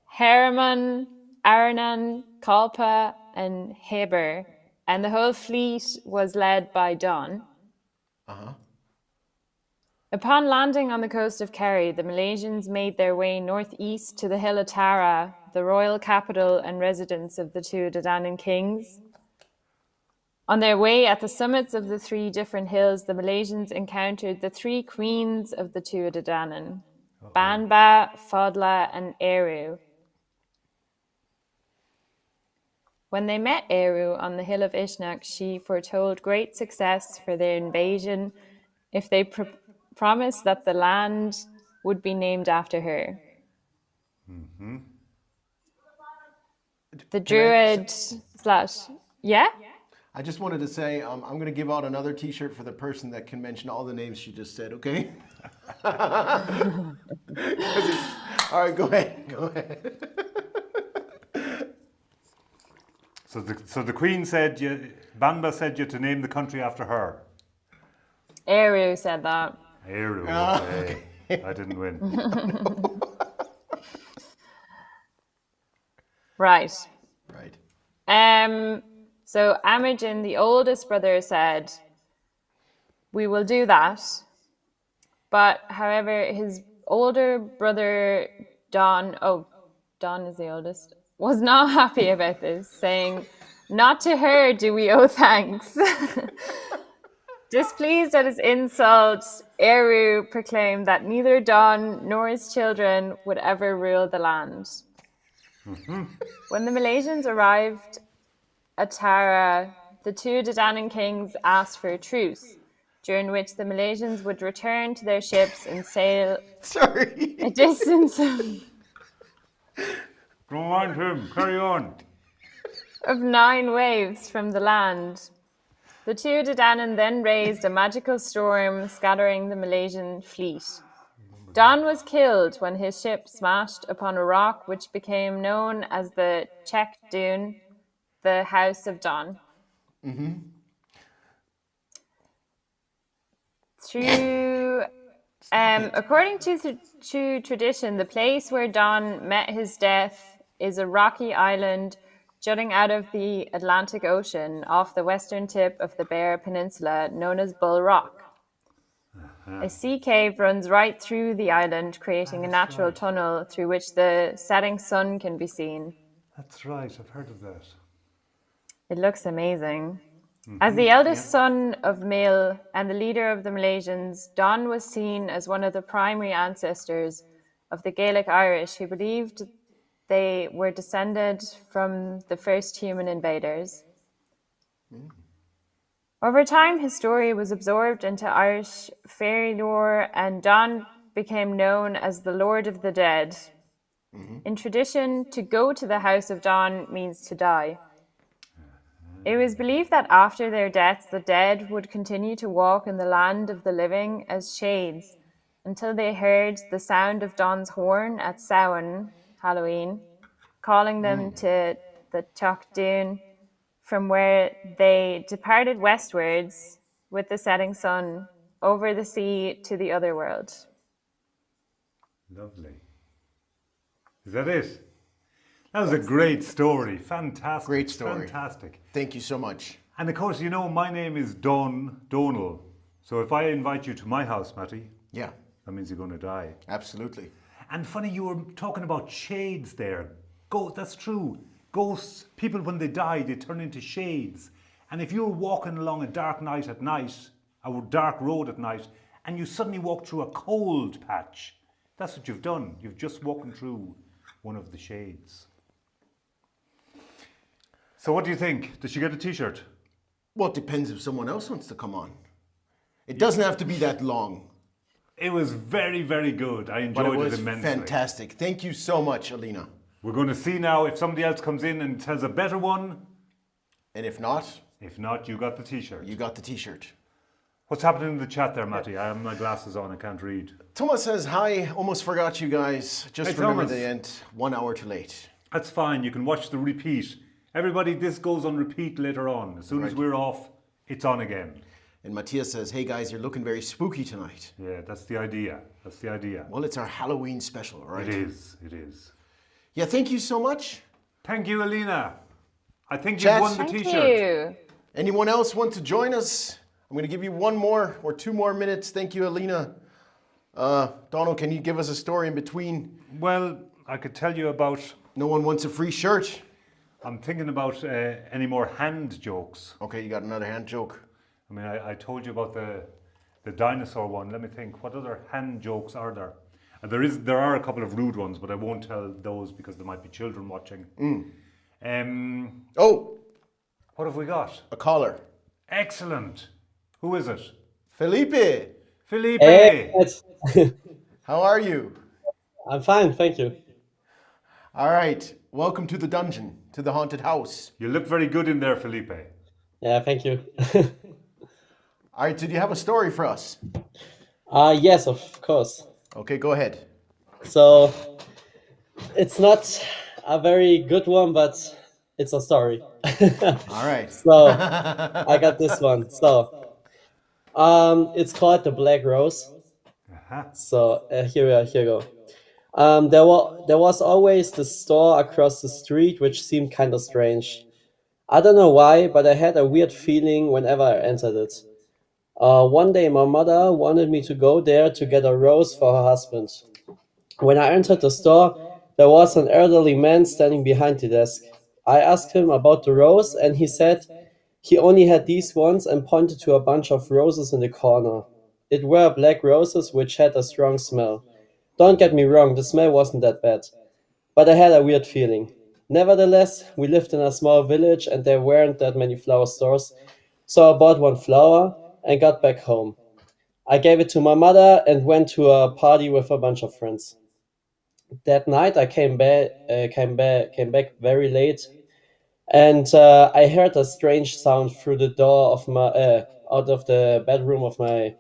Herman, Aranan, Kalpa, and Heber, and the whole fleet was led by Don. Upon landing on the coast of Kerry, the Milesians made their way northeast to the hill of Tara, the royal capital and residence of the 2 De Danann kings. On their way at the summits of the 3 different hills, the Milesians encountered the 3 queens of the 2 De Danann, Banba, Fodla, and Eru. When they met Eru on the hill of Ishnach, she foretold great success for their invasion if they promised that the land would be named after her. The druid yeah? I just wanted to say I'm going to give out another T-shirt for the person that can mention all the names she just said. Okay. All right, go ahead. Go ahead. So the Queen said, Banba said you to name the country after her. Eru said that. Eru, okay. I didn't win. Right. Right. So Amidin, the oldest brother, said, "We will do that." But however, his older brother Don is the oldest, was not happy about this, saying, "Not to her do we owe thanks." Displeased at his insult, Eru proclaimed that neither Don nor his children would ever rule the land. When the Milesians arrived at Tara, the 2 De Danann kings asked for a truce, during which the Milesians would return to their ships and sail Sorry. a distance Go on, Tim, carry on. of 9 waves from the land. The 2 De Danann then raised a magical storm, scattering the Milesian fleet. Don was killed when his ship smashed upon a rock, which became known as the Check Dune, the House of Don. According to tradition, the place where Don met his death is a rocky island jutting out of the Atlantic Ocean off the western tip of the Bear Peninsula, known as Bull Rock. A sea cave runs right through the island, creating a natural tunnel through which the setting sun can be seen. That's right, I've heard of that. It looks amazing. As the eldest son of Mill and the leader of the Malaysians, Don was seen as one of the primary ancestors of the Gaelic Irish who believed they were descended from the first human invaders. Over time, his story was absorbed into Irish fairy lore, and Don became known as the Lord of the Dead. In tradition, to go to the house of Don means to die. It was believed that after their deaths, the dead would continue to walk in the land of the living as shades until they heard the sound of Don's horn at Samhain, Halloween, calling them to the Tuck Dune, from where they departed westwards with the setting sun over the sea to the other world. Lovely. Is that it? That was a great story. Fantastic. Great story. Fantastic. Thank you so much. And of course, you know, my name is Donal. So if I invite you to my house, Matty, Yeah, that means you're going to die. absolutely. And funny, you were talking about shades there. That's true. Ghosts, people when they die, they turn into shades. And if you're walking along a dark night at night, a dark road at night, and you suddenly walk through a cold patch, that's what you've done. You've just walked through one of the shades. So what do you think? Did she get a t-shirt? Well, it depends if someone else wants to come on. It doesn't have to be that long, It was very, very good. I but enjoyed it was immensely. fantastic. Thank you so much, Alina. We're going to see now if somebody else comes in and tells a better one. And if not, If not, you got the t-shirt. you got the t-shirt. What's happening in the chat there, Matty? I have my glasses on, I can't read. Thomas says, hi, almost forgot you guys. Just Hey, remember Thomas. the end, 1 hour too late. That's fine, you can watch the repeat. Everybody, this goes on repeat later on. As soon as we're off, it's on again. And Matthias says, hey guys, you're looking very spooky tonight. Yeah, that's the idea. That's the idea. Well, it's our Halloween special, right? It is, it is. Yeah, thank you so much. Thank you, Alina. I think Chat. you won the Thank t-shirt. you. Anyone else want to join us? I'm going to give you 1 more or 2 more minutes. Thank you, Alina. Donald, can you give us a story in between? Well, I could tell you about, No one wants a free shirt. I'm thinking about any more hand jokes. Okay, you got another hand joke. I mean, I told you about the dinosaur one. Let me think. What other hand jokes are there? There are a couple of rude ones, but I won't tell those because there might be children watching. Oh, What have we got? a caller. Excellent. Who is it? Felipe, Felipe. Hey, how are you? I'm fine, thank you. All right, welcome to the dungeon, to the haunted house. You look very good in there, Felipe. Yeah, thank you. All right, did you have a story for us? Yes, of course. Okay, go ahead. So, it's not a very good one, but it's a story. All right. So, I got this one. So, it's called The Black Rose. So, here you go. There was always the store across the street, which seemed kind of strange. I don't know why, but I had a weird feeling whenever I entered it. One day, my mother wanted me to go there to get a rose for her husband. When I entered the store, there was an elderly man standing behind the desk. I asked him about the rose, and he said he only had these ones and pointed to a bunch of roses in the corner. It were black roses which had a strong smell. Don't get me wrong, the smell wasn't that bad, but I had a weird feeling. Nevertheless, we lived in a small village and there weren't that many flower stores, so I bought one flower and got back home. I gave it to my mother and went to a party with a bunch of friends. That night I came back very late, and I heard a strange sound through the door of my out of the bedroom of my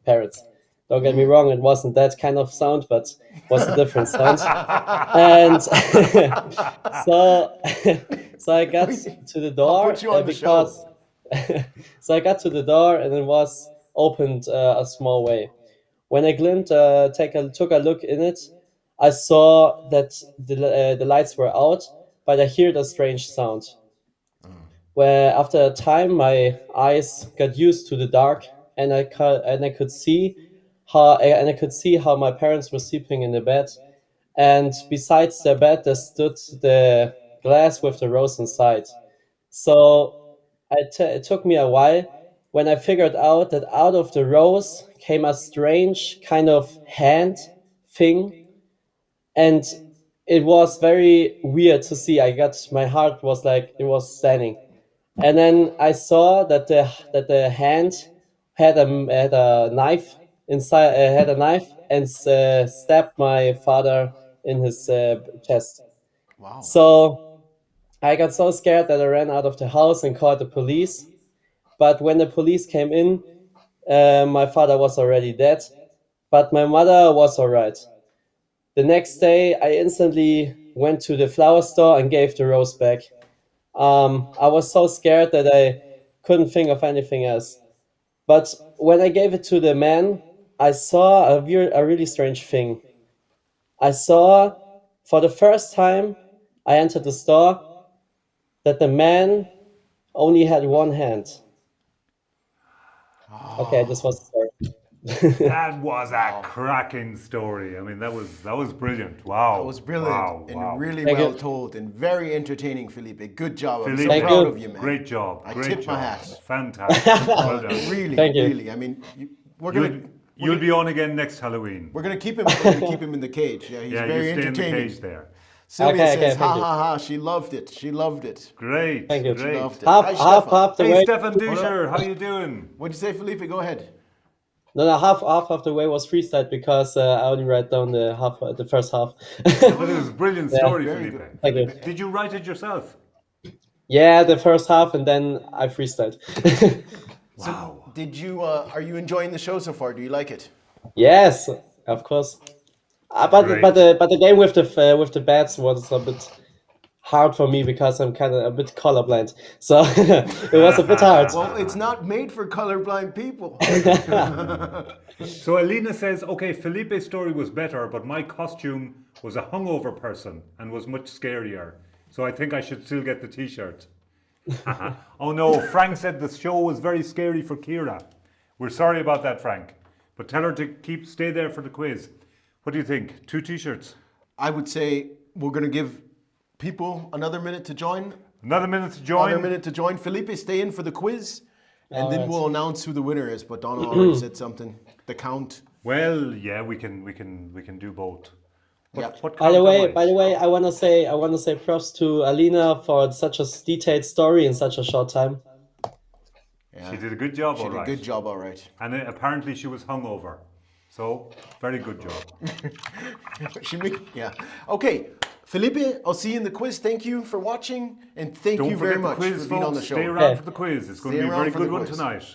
parents. Don't get me wrong, it wasn't that kind of sound, but was a different sound. And so, so I got to the door put you on the because so I got to the door and it was opened a small way. When I took a look in it, I saw that the lights were out, but I heard a strange sound. Where after a time my eyes got used to the dark and I could see and I could see how my parents were sleeping in the bed. And besides their bed, there stood the glass with the rose inside. So it took me a while when I figured out that out of the rose came a strange kind of hand thing, and it was very weird to see. My heart was like it was standing, and then I saw that the hand had a knife inside, had a knife and stabbed my father in his chest. Wow. So I got so scared that I ran out of the house and called the police. But when the police came in, my father was already dead, but my mother was alright. The next day, I instantly went to the flower store and gave the rose back. I was so scared that I couldn't think of anything else. But when I gave it to the man, I saw a really strange thing. I saw for the first time I entered the store that the man only had one hand. Okay, this was the story. That was a cracking story. I mean, that was brilliant. Wow. That was brilliant Wow. and Wow. really Thank well you. told and very entertaining, Felipe. Good job. I'm so Felipe, proud you. of you, man. Great job. I Great tip job. my hat. Fantastic. Well done. Really, Thank you. really. I mean, we're gonna You'll be on again next Halloween. we're gonna keep him in the cage. Yeah, he's Yeah, very you stay in the entertaining. cage there. Sylvia Okay, says, thank ha you. ha ha, she loved it. She loved it. Great. Thank you. She Great. loved it. half, Hi, half, Stefan. half the Hey, way. Stefan Duscher, how you doing? What'd you say, Felipe? Go ahead. No, half of the way was freestyle because I only write down the first half. But it was a brilliant story, very Felipe. good. Thank you. Did you write it yourself? Yeah, the first half, and then I freestyled. Wow. Did you? Are you enjoying the show so far? Do you like it? Yes, of course. Great. But the game with the bats was a bit hard for me because I'm kind of a bit colorblind, so it was a bit hard. Well, it's not made for colorblind people. So Alina says, okay, Felipe's story was better, but my costume was a hungover person and was much scarier. So I think I should still get the t-shirt. Oh no, Frank said the show was very scary for Kira. We're sorry about that, Frank. But tell her to stay there for the quiz. What do you think? 2 t-shirts? I would say we're going to give people another minute to join. Another minute to join. Another minute to join. Felipe, stay in for the quiz, and then Alright. we'll announce who the winner is. But Donna already said something. The count. Well, yeah, we can do both. Yeah. What By the count am I? way, I wanna say props to Alina for such a detailed story in such a short time. Yeah. She did a good job, She all did a right. good job, all right. And apparently she was hungover. So, very good job. Yeah. Okay, Felipe, I'll see you in the quiz. Thank you for watching, and thank Don't you forget very the much quiz, for being folks. on the show. Stay around Okay. for the quiz. It's going Stay to be a around very for good the one quiz. tonight.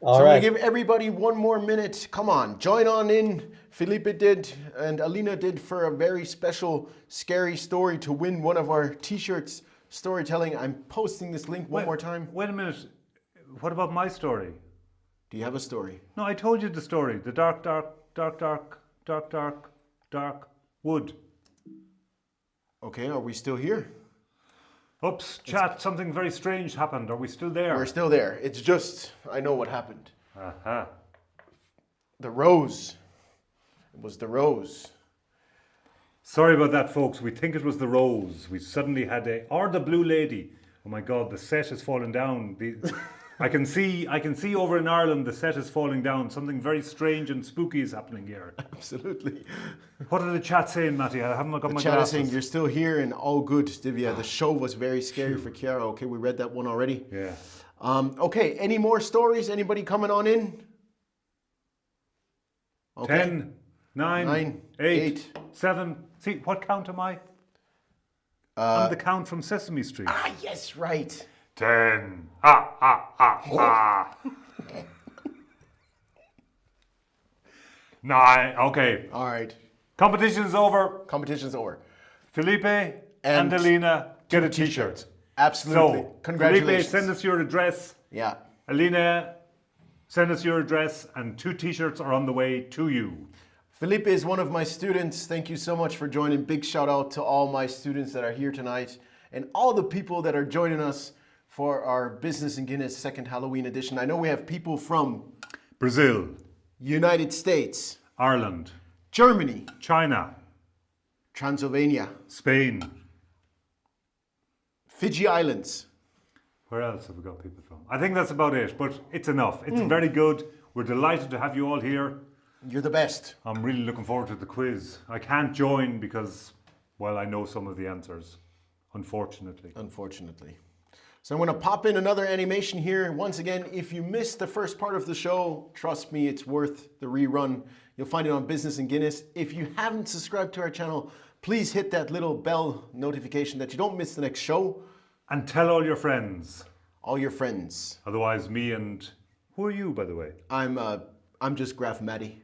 All So I'm right. gonna give everybody one more minute. Come on, join on in. Felipe did and Alina did for a very special, scary story to win one of our t-shirts. Storytelling. I'm posting this link one more time. Wait a minute. What about my story? Do you have a story? No, I told you the story. The dark wood. Okay, are we still here? Oops, chat, something very strange happened. Are we still there? We're still there. It's just, I know what happened. Uh-huh. The rose. It was the rose. Sorry about that, folks. We think it was the rose. We suddenly had or the blue lady. Oh my God, the set has fallen down. I can see over in Ireland the set is falling down. Something very strange and spooky is happening here. Absolutely. What are the chat saying, Matty? I haven't got The my chat is saying glasses. you're still here and all good, Divya. The show was very scary for Chiara. Okay, we read that one already. Yeah. Okay, any more stories? Anybody coming on in? Okay. 10, 9, Nine, 8, eight. 7. See, what count am I? I'm the count from Sesame Street. Ah, yes, right. 10. Ha, ha, ha, ha. 9. Okay. All right. Competition's over. Competition's over. Felipe and Alina get a t-shirt. Absolutely. So, Congratulations. Felipe, send us your address. Yeah. Alina, send us your address, and 2 t-shirts are on the way to you. Felipe is one of my students. Thank you so much for joining. Big shout out to all my students that are here tonight and all the people that are joining us for our Business and Guinness second Halloween edition. I know we have people from Brazil, United States, Ireland, Germany, China, Transylvania, Spain. Fiji Islands. Where else have we got people from? I think that's about it, but it's enough. It's very good. We're delighted to have you all here. You're the best. I'm really looking forward to the quiz. I can't join because, well, I know some of the answers, unfortunately. Unfortunately. So I'm going to pop in another animation here. Once again, if you missed the first part of the show, trust me, it's worth the rerun. You'll find it on Business and Guinness. If you haven't subscribed to our channel, please hit that little bell notification that you don't miss the next show. And tell all your friends. All your friends. Otherwise, me and... Who are you, by the way? I'm just Graf Maddie.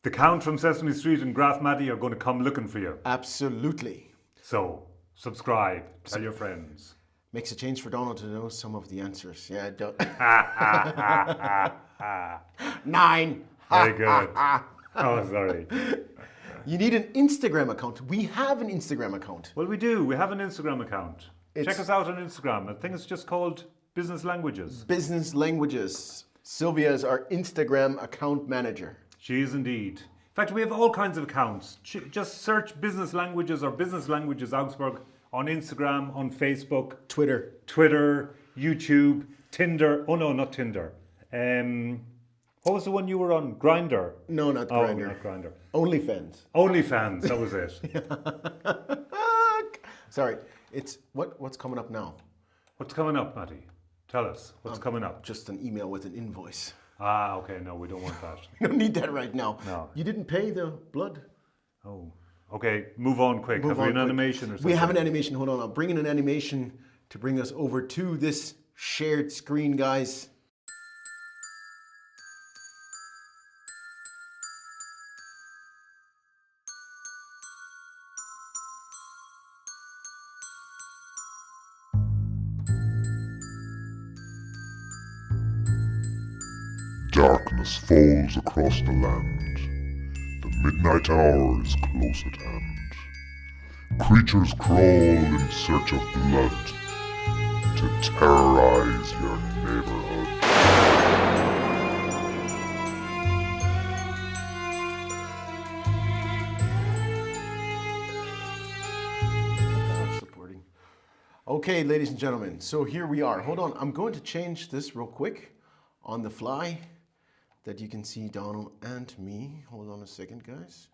The Count from Sesame Street and Graf Maddie are going to come looking for you. Absolutely. So, subscribe. Tell your friends. Makes a change for Donald to know some of the answers. Yeah, don't. 9. Very good. Oh, sorry. You need an Instagram account. We have an Instagram account. Well, we do. We have an Instagram account. It's- Check us out on Instagram. I think it's just called Business Languages. Business Languages. Sylvia is our Instagram account manager. She is indeed. In fact, we have all kinds of accounts. Just search Business Languages or Business Languages Augsburg on Instagram, on Facebook, Twitter, YouTube, Tinder. Oh no, not Tinder. What was the one you were on? Grindr? No, not Oh, Grindr. not Grindr. OnlyFans. OnlyFans, that was it. Sorry, it's what's coming up now? What's coming up, Matty? Tell us. What's coming up? Just an email with an invoice. Ah, okay. No, we don't want that. You don't need that right now. No. You didn't pay the blood? Oh. Okay, move on quick. Move Have we on an quick. animation or something? We have an animation. Hold on. I'll bring in an animation to bring us over to this shared screen, guys. Darkness falls across the land. The midnight hour is close at hand. Creatures crawl in search of blood to terrorize your neighborhood. Supporting. Okay, ladies and gentlemen, so here we are. Hold on, I'm going to change this real quick on the fly that you can see Donald and me. Hold on a second, guys.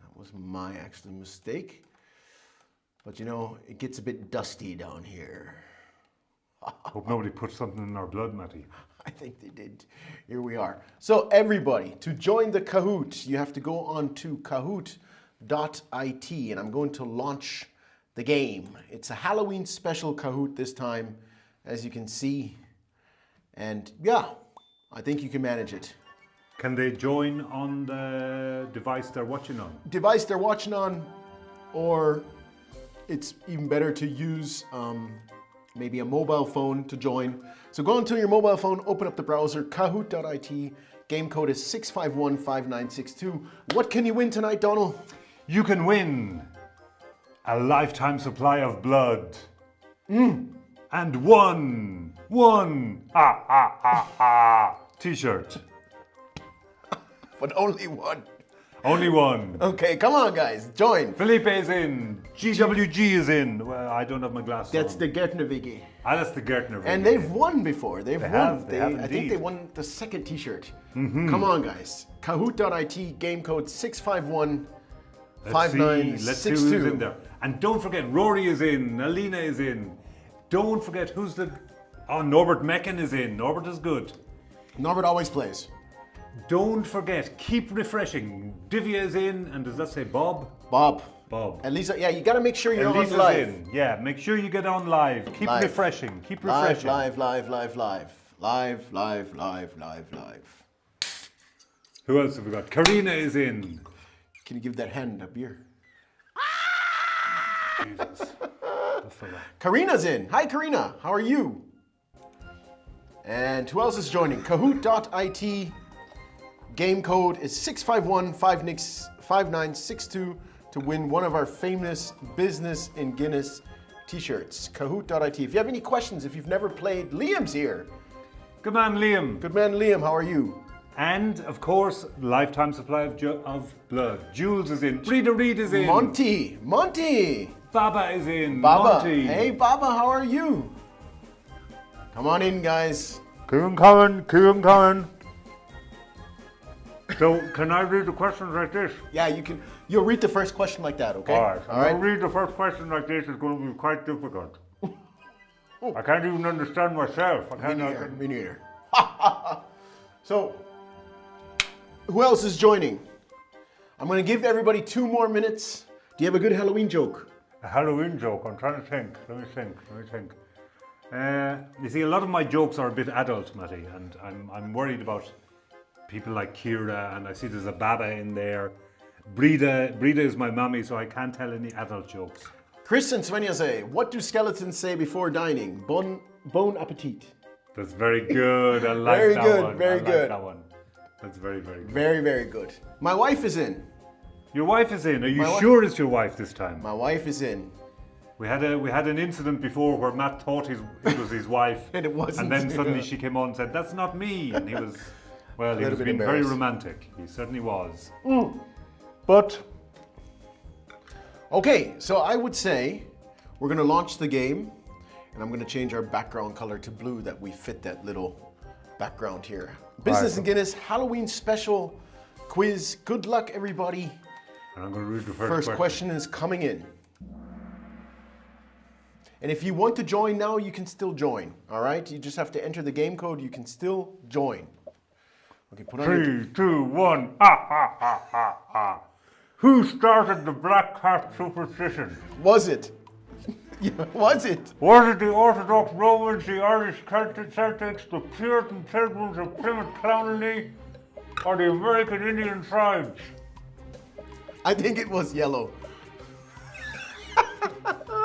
That was my actual mistake. But you know, it gets a bit dusty down here. Hope nobody put something in our blood, Matty. I think they did. Here we are. So everybody, to join the Kahoot, you have to go on to kahoot.it, and I'm going to launch the game. It's a Halloween special Kahoot this time, as you can see. And yeah, I think you can manage it. Can they join on the device they're watching on? Device they're watching on, or it's even better to use maybe a mobile phone to join. So go onto your mobile phone, open up the browser, kahoot.it, game code is 6515962. What can you win tonight, Donald? You can win a lifetime supply of blood. And one t-shirt. But only one. Only one. Okay, come on, guys, join. Felipe is in. GWG is in. Well, I don't have my glasses That's on. the Gärtner WG. That's the Gärtner. And they've won before. They've won. They have I think indeed. they won the second t-shirt. Come on, guys. Kahoot.it, game code 6515962. Let's see who's in there. And don't forget, Rory is in. Alina is in. Don't forget who's the... Oh, Norbert Mecken is in. Norbert is good. Norbert always plays. Don't forget, keep refreshing. Divya is in, and does that say Bob? Bob. Bob. Elisa, yeah, you got to make sure you're Elisa's on live. in. Yeah, make sure you get on live. Keep Live. refreshing. Keep Live, refreshing. live, live, live, live. Live, live, live, live, live. Who else have we got? Karina is in. Can you give that hand a beer? Jesus. The fella. Karina's in. Hi, Karina. How are you? And who else is joining? Kahoot.it. Game code is 6515962 to win one of our famous Business in Guinness t-shirts. Kahoot.it. If you have any questions, if you've never played, Liam's here. Good man, Liam. Good man, Liam. How are you? And, of course, lifetime supply of blood. Jules is in. Rita Reed is in. Monty. Baba is in. Baba. Monty. Hey, Baba, how are you? Come on in, guys. Keep 'em coming. So, can I read the questions like this? Yeah, you can. You'll read the first question like that, okay? All right. All right. I'll read the first question like this. It's going to be quite difficult. I can't even understand myself. Me neither. So, who else is joining? I'm going to give everybody 2 more minutes. Do you have a good Halloween joke? A Halloween joke. I'm trying to think. Let me think. You see, a lot of my jokes are a bit adult, Matty, and I'm worried about people like Kira, and I see there's a Baba in there. Brida is my mummy, so I can't tell any adult jokes. Chris and Svenja say, what do skeletons say before dining? Bon appetit. That's very good. I like Very that good, one. very I good. like that one. That's very, very good. Very, very good. My wife is in. Your wife is in. Are you My sure it's your wife this time? My wife is in. We had an incident before where Matt thought it was his wife, And it wasn't. and then suddenly she came on and said, "That's not me," and he was, well, he Little was bit being very embarrassed. romantic. He certainly was. But Okay, so I would say we're going to launch the game, and I'm going to change our background color to blue that we fit that little background here. Business and Guinness Halloween special quiz. Good luck, everybody. and I'm going to read the First question is coming in. And if you want to join now, you can still join. All right? You just have to enter the game code. You can still join. Okay, put on your... 3, 2, 1. Ha ha ha ha ha. Who started the black cat superstition? Was it? Yeah, was it? Was it the Orthodox Romans, the Irish Celtics, the Puritan Pilgrims of Plymouth Colony, or the American Indian tribes? I think it was yellow.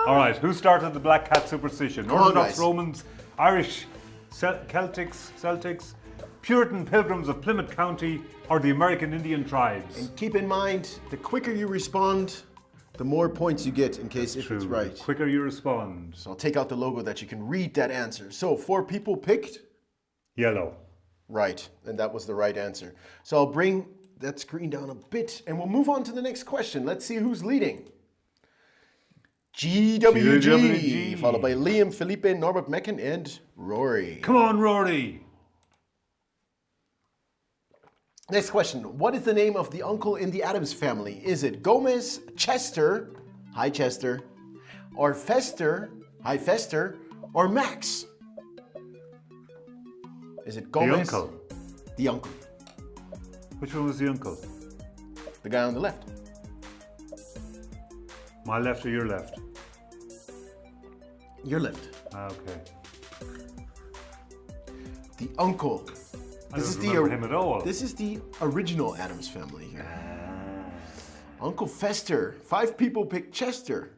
All right, who started the black cat superstition? Come on, Orthodox guys. Romans, Irish Celtics, Puritan Pilgrims of Plymouth County, or the American Indian tribes? And keep in mind, the quicker you respond, the more points you get in case if it's right. The quicker you respond. So I'll take out the logo that you can read that answer. So 4 people picked Yellow. right, and that was the right answer. So I'll bring that screen down a bit, and we'll move on to the next question. Let's see who's leading. GWG, followed by Liam, Felipe, Norbert Mecken, and Rory. Come on, Rory. Next question. What is the name of the uncle in the Addams family? Is it Gomez, Chester, hi Chester, or Fester, hi Fester, or Max? Is it Gomez? The uncle. The uncle. Which one was the uncle? The guy on the left. My left or your left? Your left. Okay. The uncle. I don't remember him at all. This is the original Addams family here. Uncle Fester. 5 people picked Chester.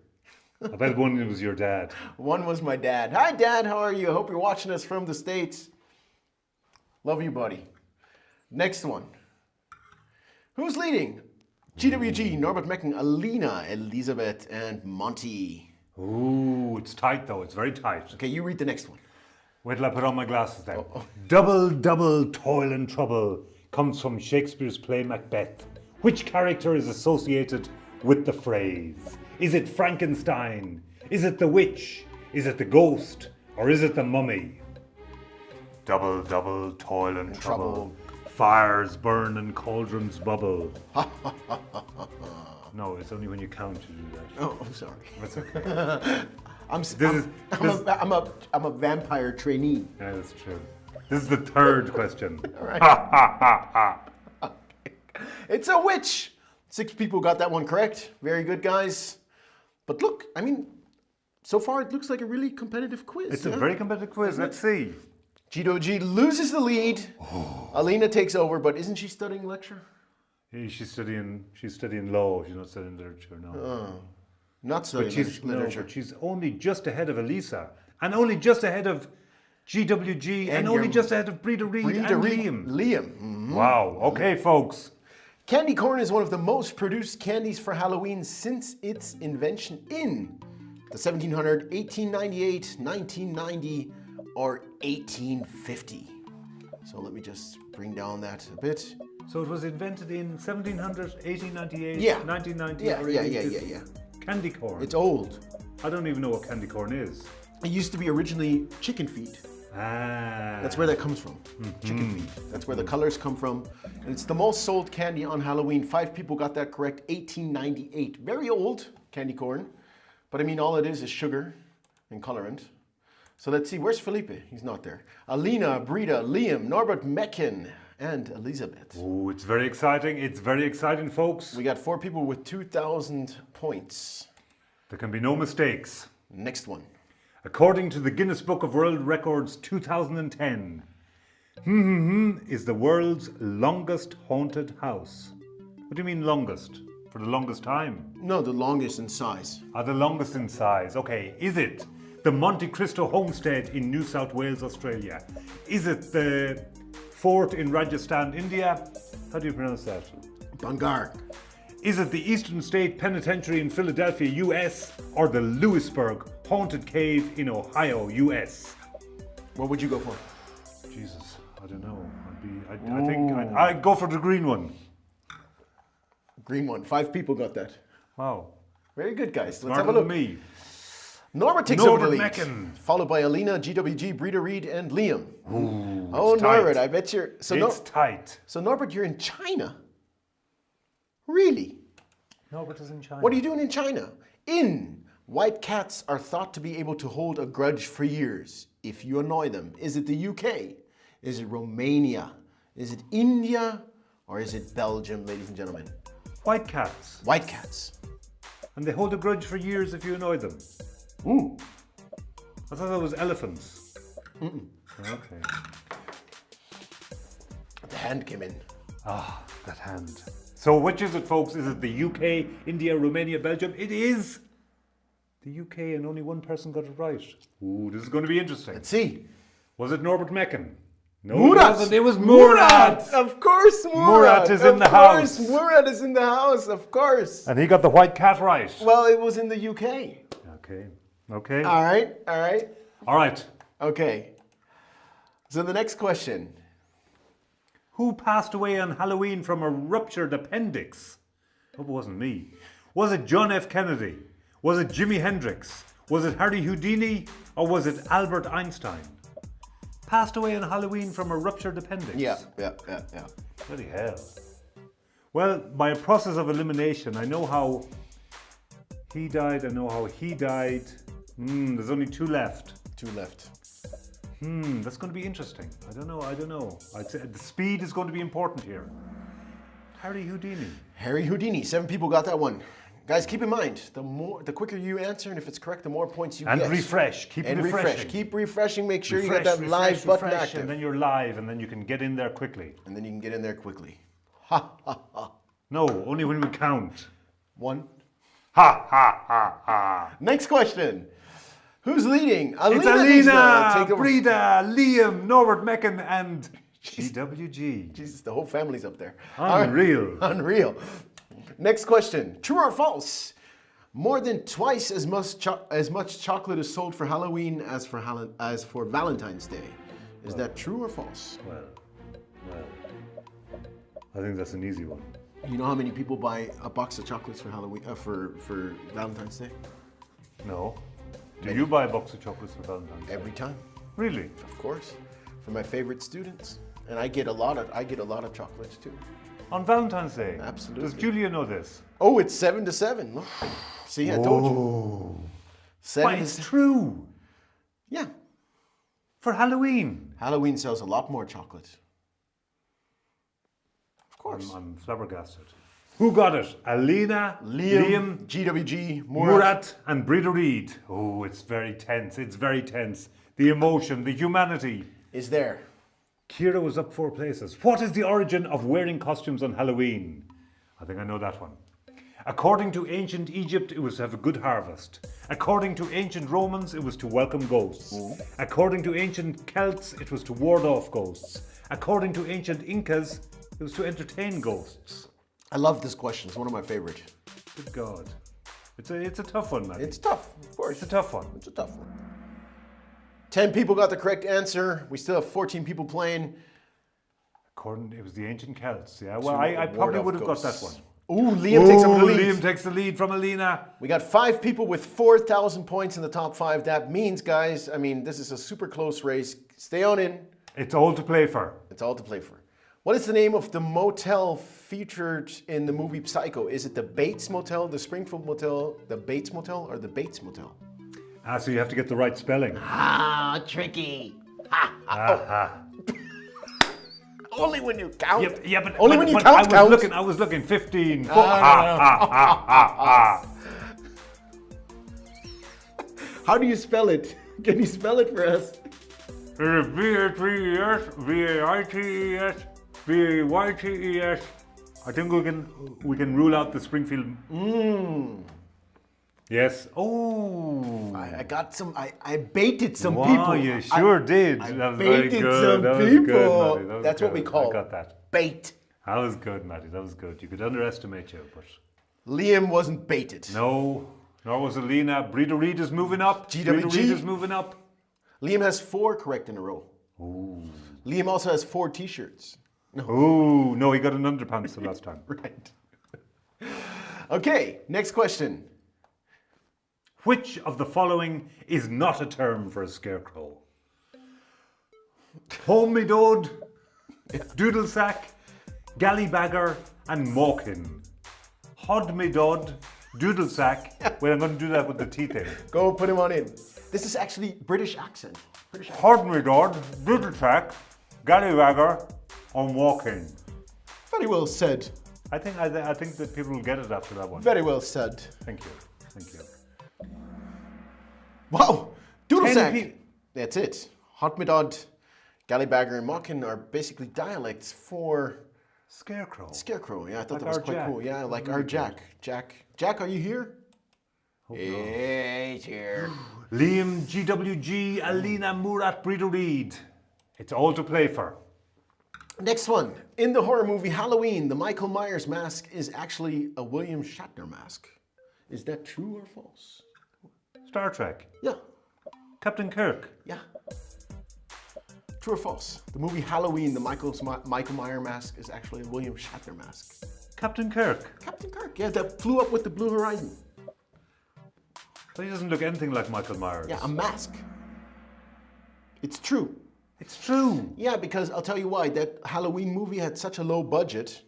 I bet one was your dad. One was my dad. Hi, Dad. How are you? I hope you're watching us from the States. Love you, buddy. Next one. Who's leading? GWG, Norbert Mecken, Alina, Elizabeth, and Monty. Ooh, it's tight though. It's very tight. Okay, you read the next one. Wait till I put on my glasses then. Double, double, toil and trouble comes from Shakespeare's play Macbeth. Which character is associated with the phrase? Is it Frankenstein? Is it the witch? Is it the ghost? Or is it the mummy? Double, double, toil and trouble. Fires burn and cauldrons bubble. No, it's only when you count you do that. Oh, I'm sorry. That's okay. I'm a vampire trainee. Yeah, that's true. This is the third question. All right. It's a witch. 6 people got that one correct. Very good, guys. But look, I mean, so far it looks like a really competitive quiz. It's a very competitive quiz. Let's see. GWG loses the lead. Alina takes over, but isn't she studying lecture? Yeah, she's studying law. She's not studying literature, no. Not studying literature. But she's only just ahead of Elisa, and only just ahead of GWG, and only your- just ahead of Breda Reed and Liam. Liam. Wow. Okay, folks. Candy corn is one of the most produced candies for Halloween since its invention in the 1700, 1898, 1990, or 1850. So let me just bring down that a bit. So it was invented in 1700, 1898, Yeah. 1990? Yeah, or yeah, even yeah, this- yeah, Candy corn. It's old. I don't even know what candy corn is. It used to be originally chicken feet. Ah. That's where that comes from. Chicken feet. That's where the colors come from. And it's the most sold candy on Halloween. 5 people got that correct. 1898. Very old candy corn. But I mean, all it is sugar and colorant. So let's see. Where's Felipe? He's not there. Alina, Brita, Liam, Norbert Mecken, and Elizabeth. Oh, it's very exciting. It's very exciting, folks. We got 4 people with 2,000 points. There can be no mistakes. Next one. According to the Guinness Book of World Records 2010, is the world's longest haunted house. What do you mean longest? For the longest time? No, the longest in size. The longest in size. Okay, is it the Monte Cristo homestead in New South Wales, Australia? Is it the fort in Rajasthan, India? How do you pronounce that? Bangar. Is it the Eastern State Penitentiary in Philadelphia, US, or the Lewisburg Haunted Cave in Ohio, US? What would you go for? Jesus, I don't know. I think I'd go for the green one. Green one. 5 people got that. Wow. Very good, guys. Let's Smarter have a than look. me. Norbert takes over the lead. Norbert Mecken. Followed by Alina, GWG, Brita Reed, and Liam. Ooh, Oh, it's Norbert, tight. I bet you're... It's tight. So Norbert, you're in China? Really? Norbert is in China. What are you doing in China? White cats are thought to be able to hold a grudge for years if you annoy them. Is it the UK? Is it Romania? Is it India? Or is it Belgium, ladies and gentlemen? White cats. White cats. And they hold a grudge for years if you annoy them. Ooh. I thought that was elephants. Okay. The hand came in. Ah, that hand. So which is it, folks? Is it the UK, India, Romania, Belgium? It is the UK, and only one person got it right. Ooh, this is going to be interesting. Let's see. Was it Norbert Mecken? No, Murat! it wasn't. It was Murat! Of course, Murat! Murat is in the house. Of course, Murat is in the house, of course. And he got the white cat right. Well, it was in the UK. Okay. Okay. All right, all right. All right. Okay. So the next question. Who passed away on Halloween from a ruptured appendix? Hope it wasn't me. Was it John F. Kennedy? Was it Jimi Hendrix? Was it Harry Houdini? Or was it Albert Einstein? Passed away on Halloween from a ruptured appendix. Yeah. Bloody hell. Well, by a process of elimination, I know how he died, I know how he died. There's only 2 left. 2 left. That's going to be interesting. I don't know. I'd say the speed is going to be important here. Harry Houdini. Harry Houdini. 7 people got that one. Guys, keep in mind, the quicker you answer, and if it's correct, the more points you And get. refresh. Keep refreshing. Keep refreshing. Make sure Refresh, you get that live button refresh, active. and then you're live, and then you can get in there quickly. And then you can get in there quickly. Ha, ha, ha. No, only when we count. 1. Ha, ha, ha, ha. Next question. Who's leading? It's takes Alina, take over. Brita, Liam, Norbert Mecken, and GWG. Jesus, the whole family's up there. Unreal. All right. Unreal. Next question. True or false? More than twice as much chocolate is sold for Halloween as for Valentine's Day. Is that true or false? Well, I think that's an easy one. You know how many people buy a box of chocolates for Halloween for Valentine's Day? No. Do you buy a box of chocolates for Valentine's Day? Every time, Really? of course, for my favorite students, and I get a lot of chocolates too. On Valentine's Day? Absolutely. Does Julia know this? Oh, it's 7-7. Look, see, I told you. 7 But to it's 7. true. Yeah, For Halloween. Halloween sells a lot more chocolate. Of course. I'm flabbergasted. Who got it? Alina, Liam, GWG, Murat, and Brita Reed. Oh, it's very tense. It's very tense. The emotion, the humanity. is there. Kira was up 4 places. What is the origin of wearing costumes on Halloween? I think I know that one. According to ancient Egypt, it was to have a good harvest. According to ancient Romans, it was to welcome ghosts. According to ancient Celts, it was to ward off ghosts. According to ancient Incas, it was to entertain ghosts. I love this question. It's one of my favorite. Good God. It's a tough one, man. It's tough, of course. It's a tough one. It's a tough one. 10 people got the correct answer. We still have 14 people playing. It was the ancient Celts, yeah. Well, To I ward probably off would have got that ghosts. one. Ooh, Liam takes over the lead. Liam takes the lead from Alina. We got 5 people with 4,000 points in the top 5. That means, guys, I mean, this is a super close race. Stay on in. It's all to play for. It's all to play for. What is the name of the motel featured in the movie Psycho? Is it the Bates Motel, the Springfield Motel, the Bates Motel, or the Bates Motel? So you have to get the right spelling. Ah, tricky. Only when you count. Yeah, but Only when you count counts. I was looking 15. No. How do you spell it? Can you spell it for us? V-H-V-E-S, V-A-I-T-E-S, V-A-Y-T-E-S. I think we can rule out the Springfield. Yes. Oh. I got some. I baited some Wow, people. you sure did. I That was very baited good. some That was people. good, Matty. That was That's what good. we call I got that. bait. That was good, Matty. That was good. You could underestimate you, but Liam wasn't baited. no, nor was Alina. Breeder Reed is moving up. GWG. Breeder Reed is moving up. Liam has 4 correct in a row. Ooh. Liam also has 4 T-shirts. Ooh, no, he got an underpants the last time. Right. Okay, next question. Which of the following is not a term for a scarecrow? Homidod, doodlesack, gallybagger, and mawkin. Hodmidod, doodlesack. Well, I'm going to do that with the teeth in. Go put him on in. This is actually British accent. British accent. Hodmidod, doodlesack, gallybagger, or mawkin. Very well said. I think that people will get it after that one. Very well said. Thank you. Thank you. Wow. Doodlesack. 10 pe- That's it. Hotmidod, Gallybagger, and Mockin are basically dialects for Scarecrow. scarecrow. Yeah, I thought Like that was our quite Jack. cool. Yeah, like our Really Jack. Jack, are you here? Yeah, he's here. Liam, GWG, Alina, Murat, Breeder Reed. It's all to play for. Next one. In the horror movie Halloween, the Michael Myers mask is actually a William Shatner mask. Is that true or false? Star Trek. Yeah. Captain Kirk. Yeah. True or false? The movie Halloween, the Michael Myers mask is actually a William Shatner mask. Captain Kirk. Captain Kirk, yeah, that flew up with the Blue Horizon. But he doesn't look anything like Michael Myers. Yeah, a mask. It's true. It's true. Yeah, because I'll tell you why. That Halloween movie had such a low budget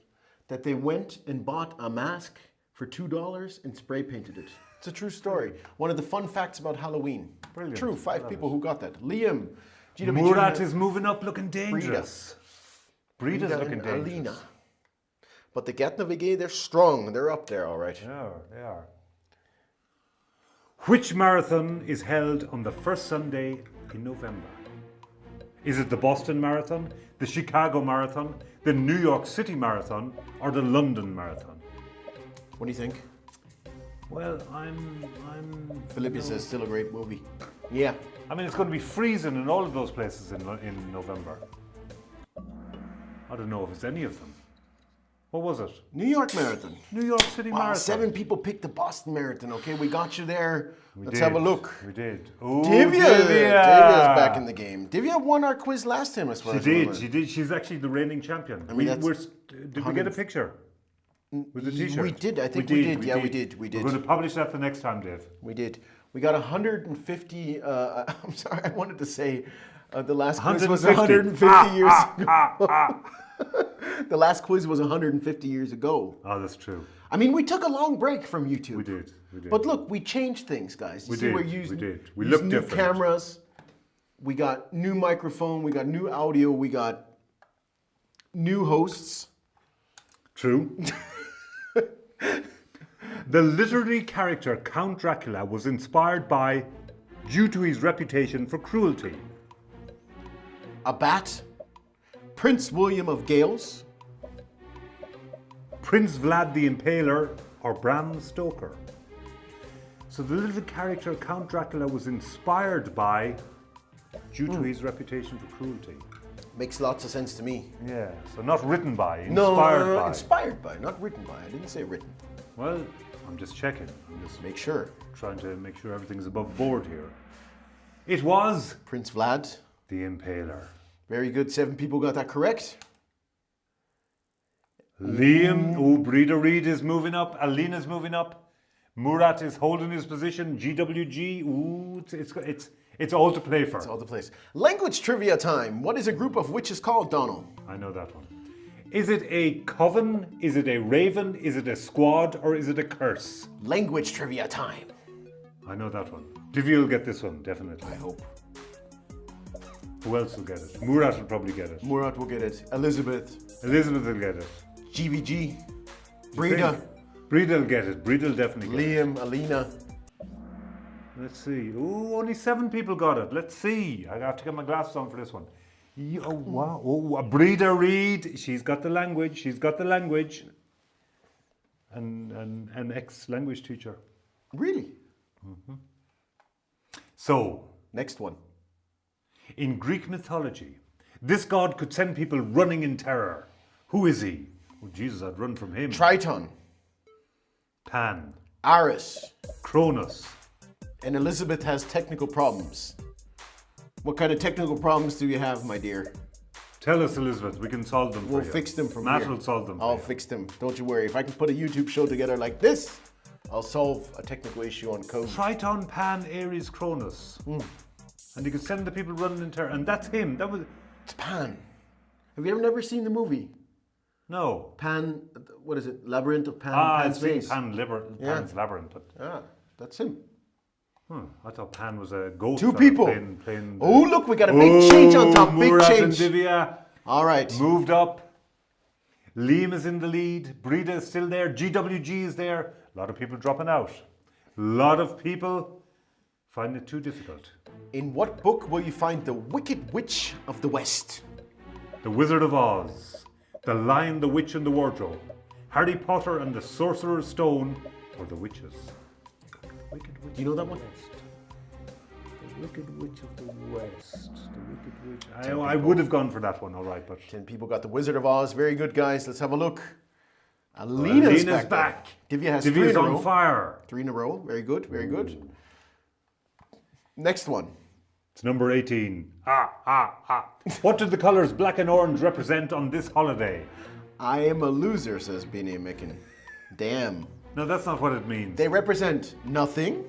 that they went and bought a mask for $2 and spray painted it. It's a true story. One of the fun facts about Halloween. Brilliant. True, 5 people who got that. Liam. GWG, Murat is moving up looking dangerous. Breeda's Breda looking and dangerous. Alina. But the Gatnavige, they're strong. They're up there, all right. They are. Which marathon is held on the first Sunday in November? Is it the Boston Marathon, the Chicago Marathon, the New York City Marathon, or the London Marathon? What do you think? Well, I'm Philippi says still a great movie. Yeah. I mean, it's going to be freezing in all of those places in November. I don't know if it's any of them. What was it? New York Marathon. New York City Wow, Marathon. 7 people picked the Boston Marathon. Okay, we got you there. Let's did. have a look. We did. Ooh, Divya's back in the game. Divya won our quiz last time, as far as I remember. She did. She's actually the reigning champion. I mean, Did we get a picture with the T-shirt? We did. I think we did. Yeah, we did. We're going to publish that the next time, Dave. We did. We got 150. I'm sorry, I wanted to say the last quiz was 150. 150 years ago. The last quiz was 150 years ago. Oh, that's true. I mean, we took a long break from YouTube. We did. But look, we changed things, guys. You We see, did, we're we using, did. We using look new different. cameras. We got new microphone. We got new audio. We got new hosts. True. The literary character Count Dracula was inspired by, due to his reputation for cruelty. A bat. Prince William of Gales. Prince Vlad the Impaler or Bram Stoker. So the little character Count Dracula was inspired by, due to his reputation for cruelty. Makes lots of sense to me. Yeah, so not written by, inspired No, by. inspired by, not written by. I didn't say written. Well, I'm just checking. I'm just Make sure. trying to make sure everything's above board here. It was Prince Vlad. the Impaler. Very good. 7 people got that correct. Liam, Breeder Reed is moving up. Alina's moving up. Murat is holding his position. GWG, it's all to play for. It's all the place. Language trivia time. What is a group of witches called, Donald? I know that one. Is it a coven? Is it a raven? Is it a squad? Or is it a curse? Language trivia time. I know that one. Divya will get this one, definitely. I hope. Who else will get it? Murat will probably get it. Murat will get it. Elizabeth. Elizabeth will get it. GVG. Breda. Breda will get it. Breda will definitely get it. Liam. Alina. Let's see. Ooh, only 7 people got it. Let's see. I have to get my glasses on for this one. Oh, wow. Oh, Breda Reed. She's got the language. She's got the language. And an ex-language teacher. Really? So, Next one. in Greek mythology, this god could send people running in terror. Who is he? Oh, Jesus, I'd run from him. Triton. Pan. Aris. Cronus. And Elizabeth has technical problems. What kind of technical problems do you have, my dear? Tell us, Elizabeth. We can solve them for We'll you. fix them from Matt here. will solve them for I'll you. fix them. Don't you worry. If I can put a YouTube show together like this, I'll solve a technical issue on code. Triton, Pan, Ares, Cronus. And he could send the people running in terror. And that's him. That was... It's Pan. Have you never seen the movie? No. Pan, what is it? Labyrinth of Pan, I've Pan's seen Maze. Pan's Labyrinth. But, Ah, that's him. I thought Pan was a ghost. 2 fella people. playing the- Oh, look, we got a big change on top. Big Murat change. and Divya All right. moved up. Liam is in the lead. Breda is still there. GWG is there. A lot of people dropping out. A lot of people find it too difficult. In what book will you find the Wicked Witch of the West? The Wizard of Oz. The Lion, the Witch, and the Wardrobe. Harry Potter and the Sorcerer's Stone, or the Witches. Wicked Witch You know of that the one? West. The Wicked Witch of the West. The Wicked Witch. I would have gone for that one, all right, but 10 people got the Wizard of Oz. Very good, guys. Let's have a look. Alina's back. Divya has 3 Divya's in a row. on fire. 3 in a row. Very good. Very good. Next one. It's number 18. What did the colours black and orange represent on this holiday? I am a loser, says Benny Micken. Damn. No, that's not what it means. They represent nothing.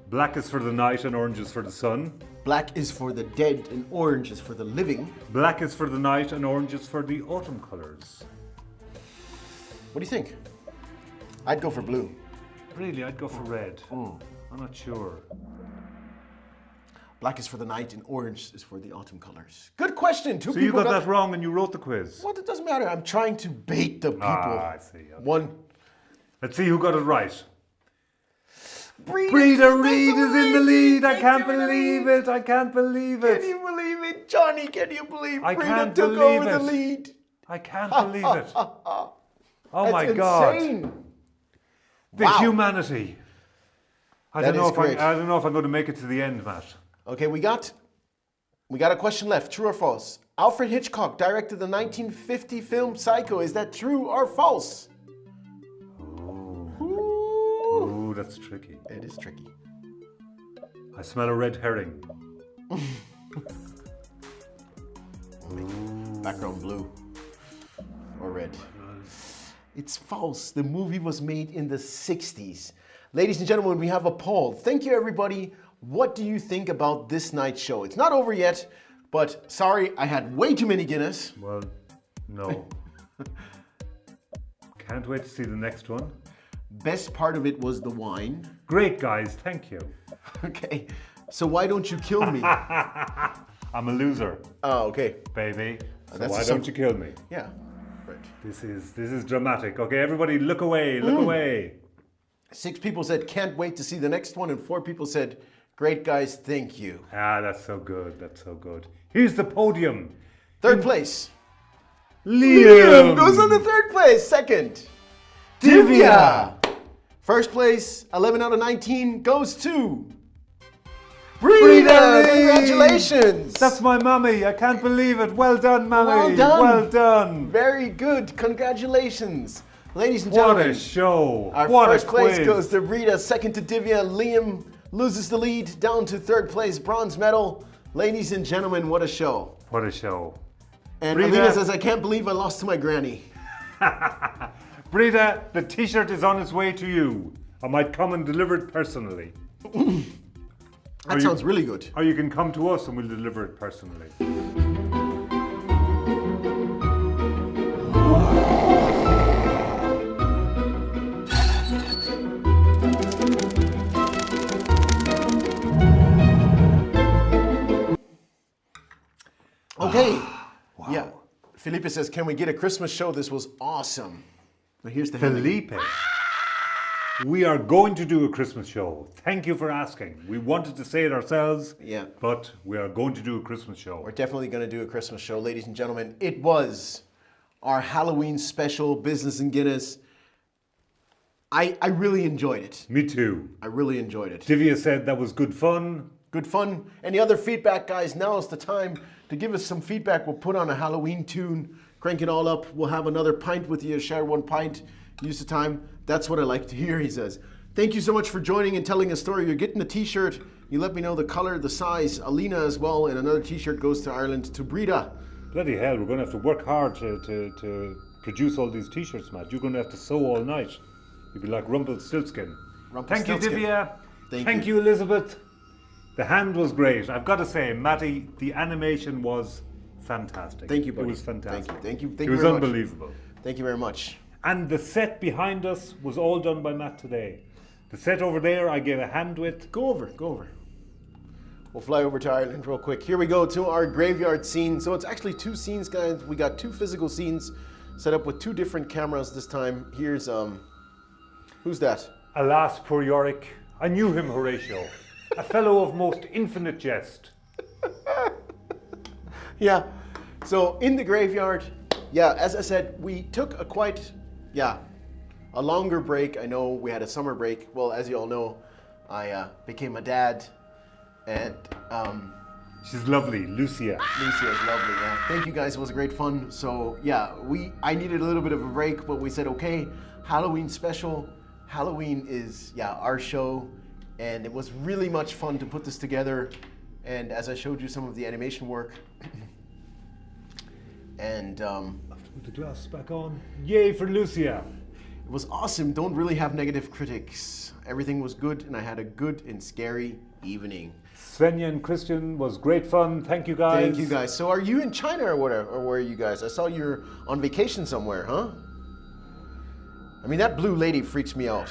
Black is for the night and orange is for the sun. Black is for the dead and orange is for the living. Black is for the night and orange is for the autumn colours. What do you think? I'd go for blue. Really, I'd go for red. I'm not sure. Black is for the night and orange is for the autumn colors. Good question. 2 So people you got that wrong and you wrote the quiz. What? It doesn't matter. I'm trying to bait the people. I see. Okay. One. Let's see who got it right. Breda Reed is in the lead. I can't believe it. I can't believe Can it. you believe it? Johnny, can you believe I Breda can't took believe over it. the lead? I can't believe it. Oh my That's God. insane. The Wow. humanity. I That don't know is if great. I don't know if I'm going to make it to the end, Matt. Okay, we got a question left. True or false? Alfred Hitchcock directed the 1950 film Psycho. Is that true or false? Oh, that's tricky. It is tricky. I smell a red herring. Background blue or red. It's false. The movie was made in the 60s. Ladies and gentlemen, we have a poll. Thank you, everybody. What do you think about this night's show? It's not over yet, but sorry, I had way too many Guinness. Well, no. Can't wait to see the next one. Best part of it was the wine. Great, guys. Thank you. Okay, so why don't you kill me? I'm a loser, Oh, okay. baby. So that's why some- don't you kill me? Yeah, right. This is dramatic. Okay, everybody, look away. Look away. 6 people said, can't wait to see the next one, and 4 people said, great guys, thank you. Ah, that's so good. That's so good. Here's the podium. 3rd place. Liam Goes on to 3rd place. 2nd, Divya. 1st place, 11 out of 19, goes to Breda. Congratulations. That's my mummy. I can't believe it. Well done, mummy. Well done. Well done. Very good. Congratulations. Ladies and What gentlemen, a show. our What first a place quiz. goes to Breda, 2nd to Divya. Liam loses the lead down to 3rd place, bronze medal. Ladies and gentlemen, what a show. What a show. And Breda. Alina says, I can't believe I lost to my granny. Brita, the t-shirt is on its way to you. I might come and deliver it personally. That sounds really good. Or you can come to us and we'll deliver it personally. Okay. Yeah. Felipe says, can we get a Christmas show? This was awesome. Now here's the Felipe, we are going to do a Christmas show. Thank you for asking. We wanted to say it ourselves, Yeah. but we are going to do a Christmas show. We're definitely going to do a Christmas show, ladies and gentlemen. It was our Halloween special, Business and Guinness. I really enjoyed it. Me too. I really enjoyed it. Divya said that was good fun. Good fun. Any other feedback, guys? Now is the time to give us some feedback. We'll put on a Halloween tune, crank it all up. We'll have another pint with you, share one pint, use the time. That's what I like to hear, he says. Thank you so much for joining and telling a story. You're getting a t-shirt. You let me know the color, the size. Alina as well, and another t-shirt goes to Ireland, to Brita. Bloody hell, we're going to have to work hard to produce all these t-shirts, Matt. You're going to have to sew all night. You'll be like Rumpelstiltskin. Thank you, Divya. Thank you, Elizabeth. The hand was great. I've got to say, Matty, the animation was fantastic. Thank you, buddy. It was fantastic. Thank you. It Thank was you very much. unbelievable. Thank you very much. And the set behind us was all done by Matt today. The set over there, I gave a hand with. Go over. We'll fly over to Ireland real quick. Here we go to our graveyard scene. So it's actually two scenes, guys. We got two physical scenes set up with two different cameras this time. Here's, who's that? Alas, poor Yorick. I knew him, Horatio. A fellow of most infinite jest. Yeah. So in the graveyard, yeah, as I said, we took a longer break. I know we had a summer break. Well, as you all know, I became a dad, and She's lovely, Lucia. Lucia is lovely. Yeah. Thank you guys. It was great fun. So yeah, I needed a little bit of a break, but we said okay, Halloween special. Halloween is our show, and it was really much fun to put this together. And as I showed you some of the animation work, and Put the glasses back on. Yay for Lucia. it was awesome. Don't really have negative critics. Everything was good, and I had a good and scary evening. Svenja and Christian was great fun. Thank you guys. Thank you guys. So are you in China or whatever, or where are you guys? I saw you're on vacation somewhere, huh? I mean, that blue lady freaks me out.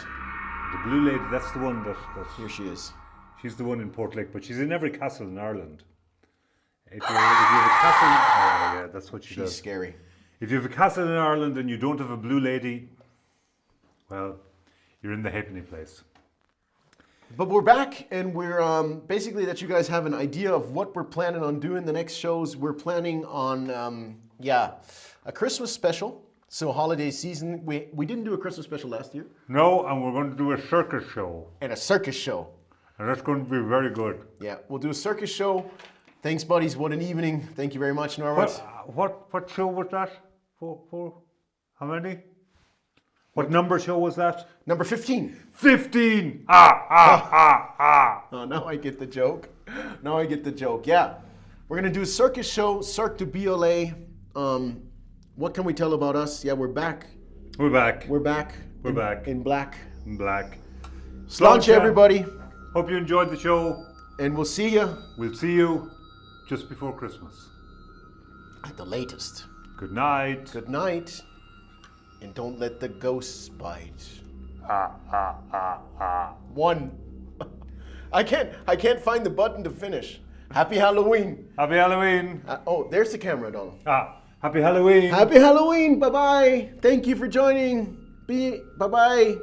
The blue lady, that's the one that Here she is. she's the one in Portlick, but she's in every castle in Ireland. If you have a castle, oh yeah, that's what she She's does. scary. If you have a castle in Ireland and you don't have a blue lady, well, you're in the halfpenny place. But we're back, and we're basically that you guys have an idea of what we're planning on doing the next shows. We're planning on, a Christmas special. So holiday season. We didn't do a Christmas special last year. No, and we're going to do a circus show, And a circus show. and that's going to be very good. Yeah, we'll do a circus show. Thanks, buddies. What an evening. Thank you very much, Norwood. What show was that? For how many? What number show was that? Number 15. 15! Oh, now I get the joke. Yeah. We're going to do a circus show, Cirque du BLA. What can we tell about us? Yeah, we're back. We're back. We're back. We're back. In black. In black. Sláinte, everybody. Hope you enjoyed the show. And we'll see you We'll see you just before Christmas. at the latest. Good night. Good night. And don't let the ghosts bite. One. I can't find the button to finish. Happy Halloween. Happy Halloween. Oh, there's the camera, Donald. Happy Halloween. Happy Halloween. Bye-bye. Thank you for joining. Bye-bye.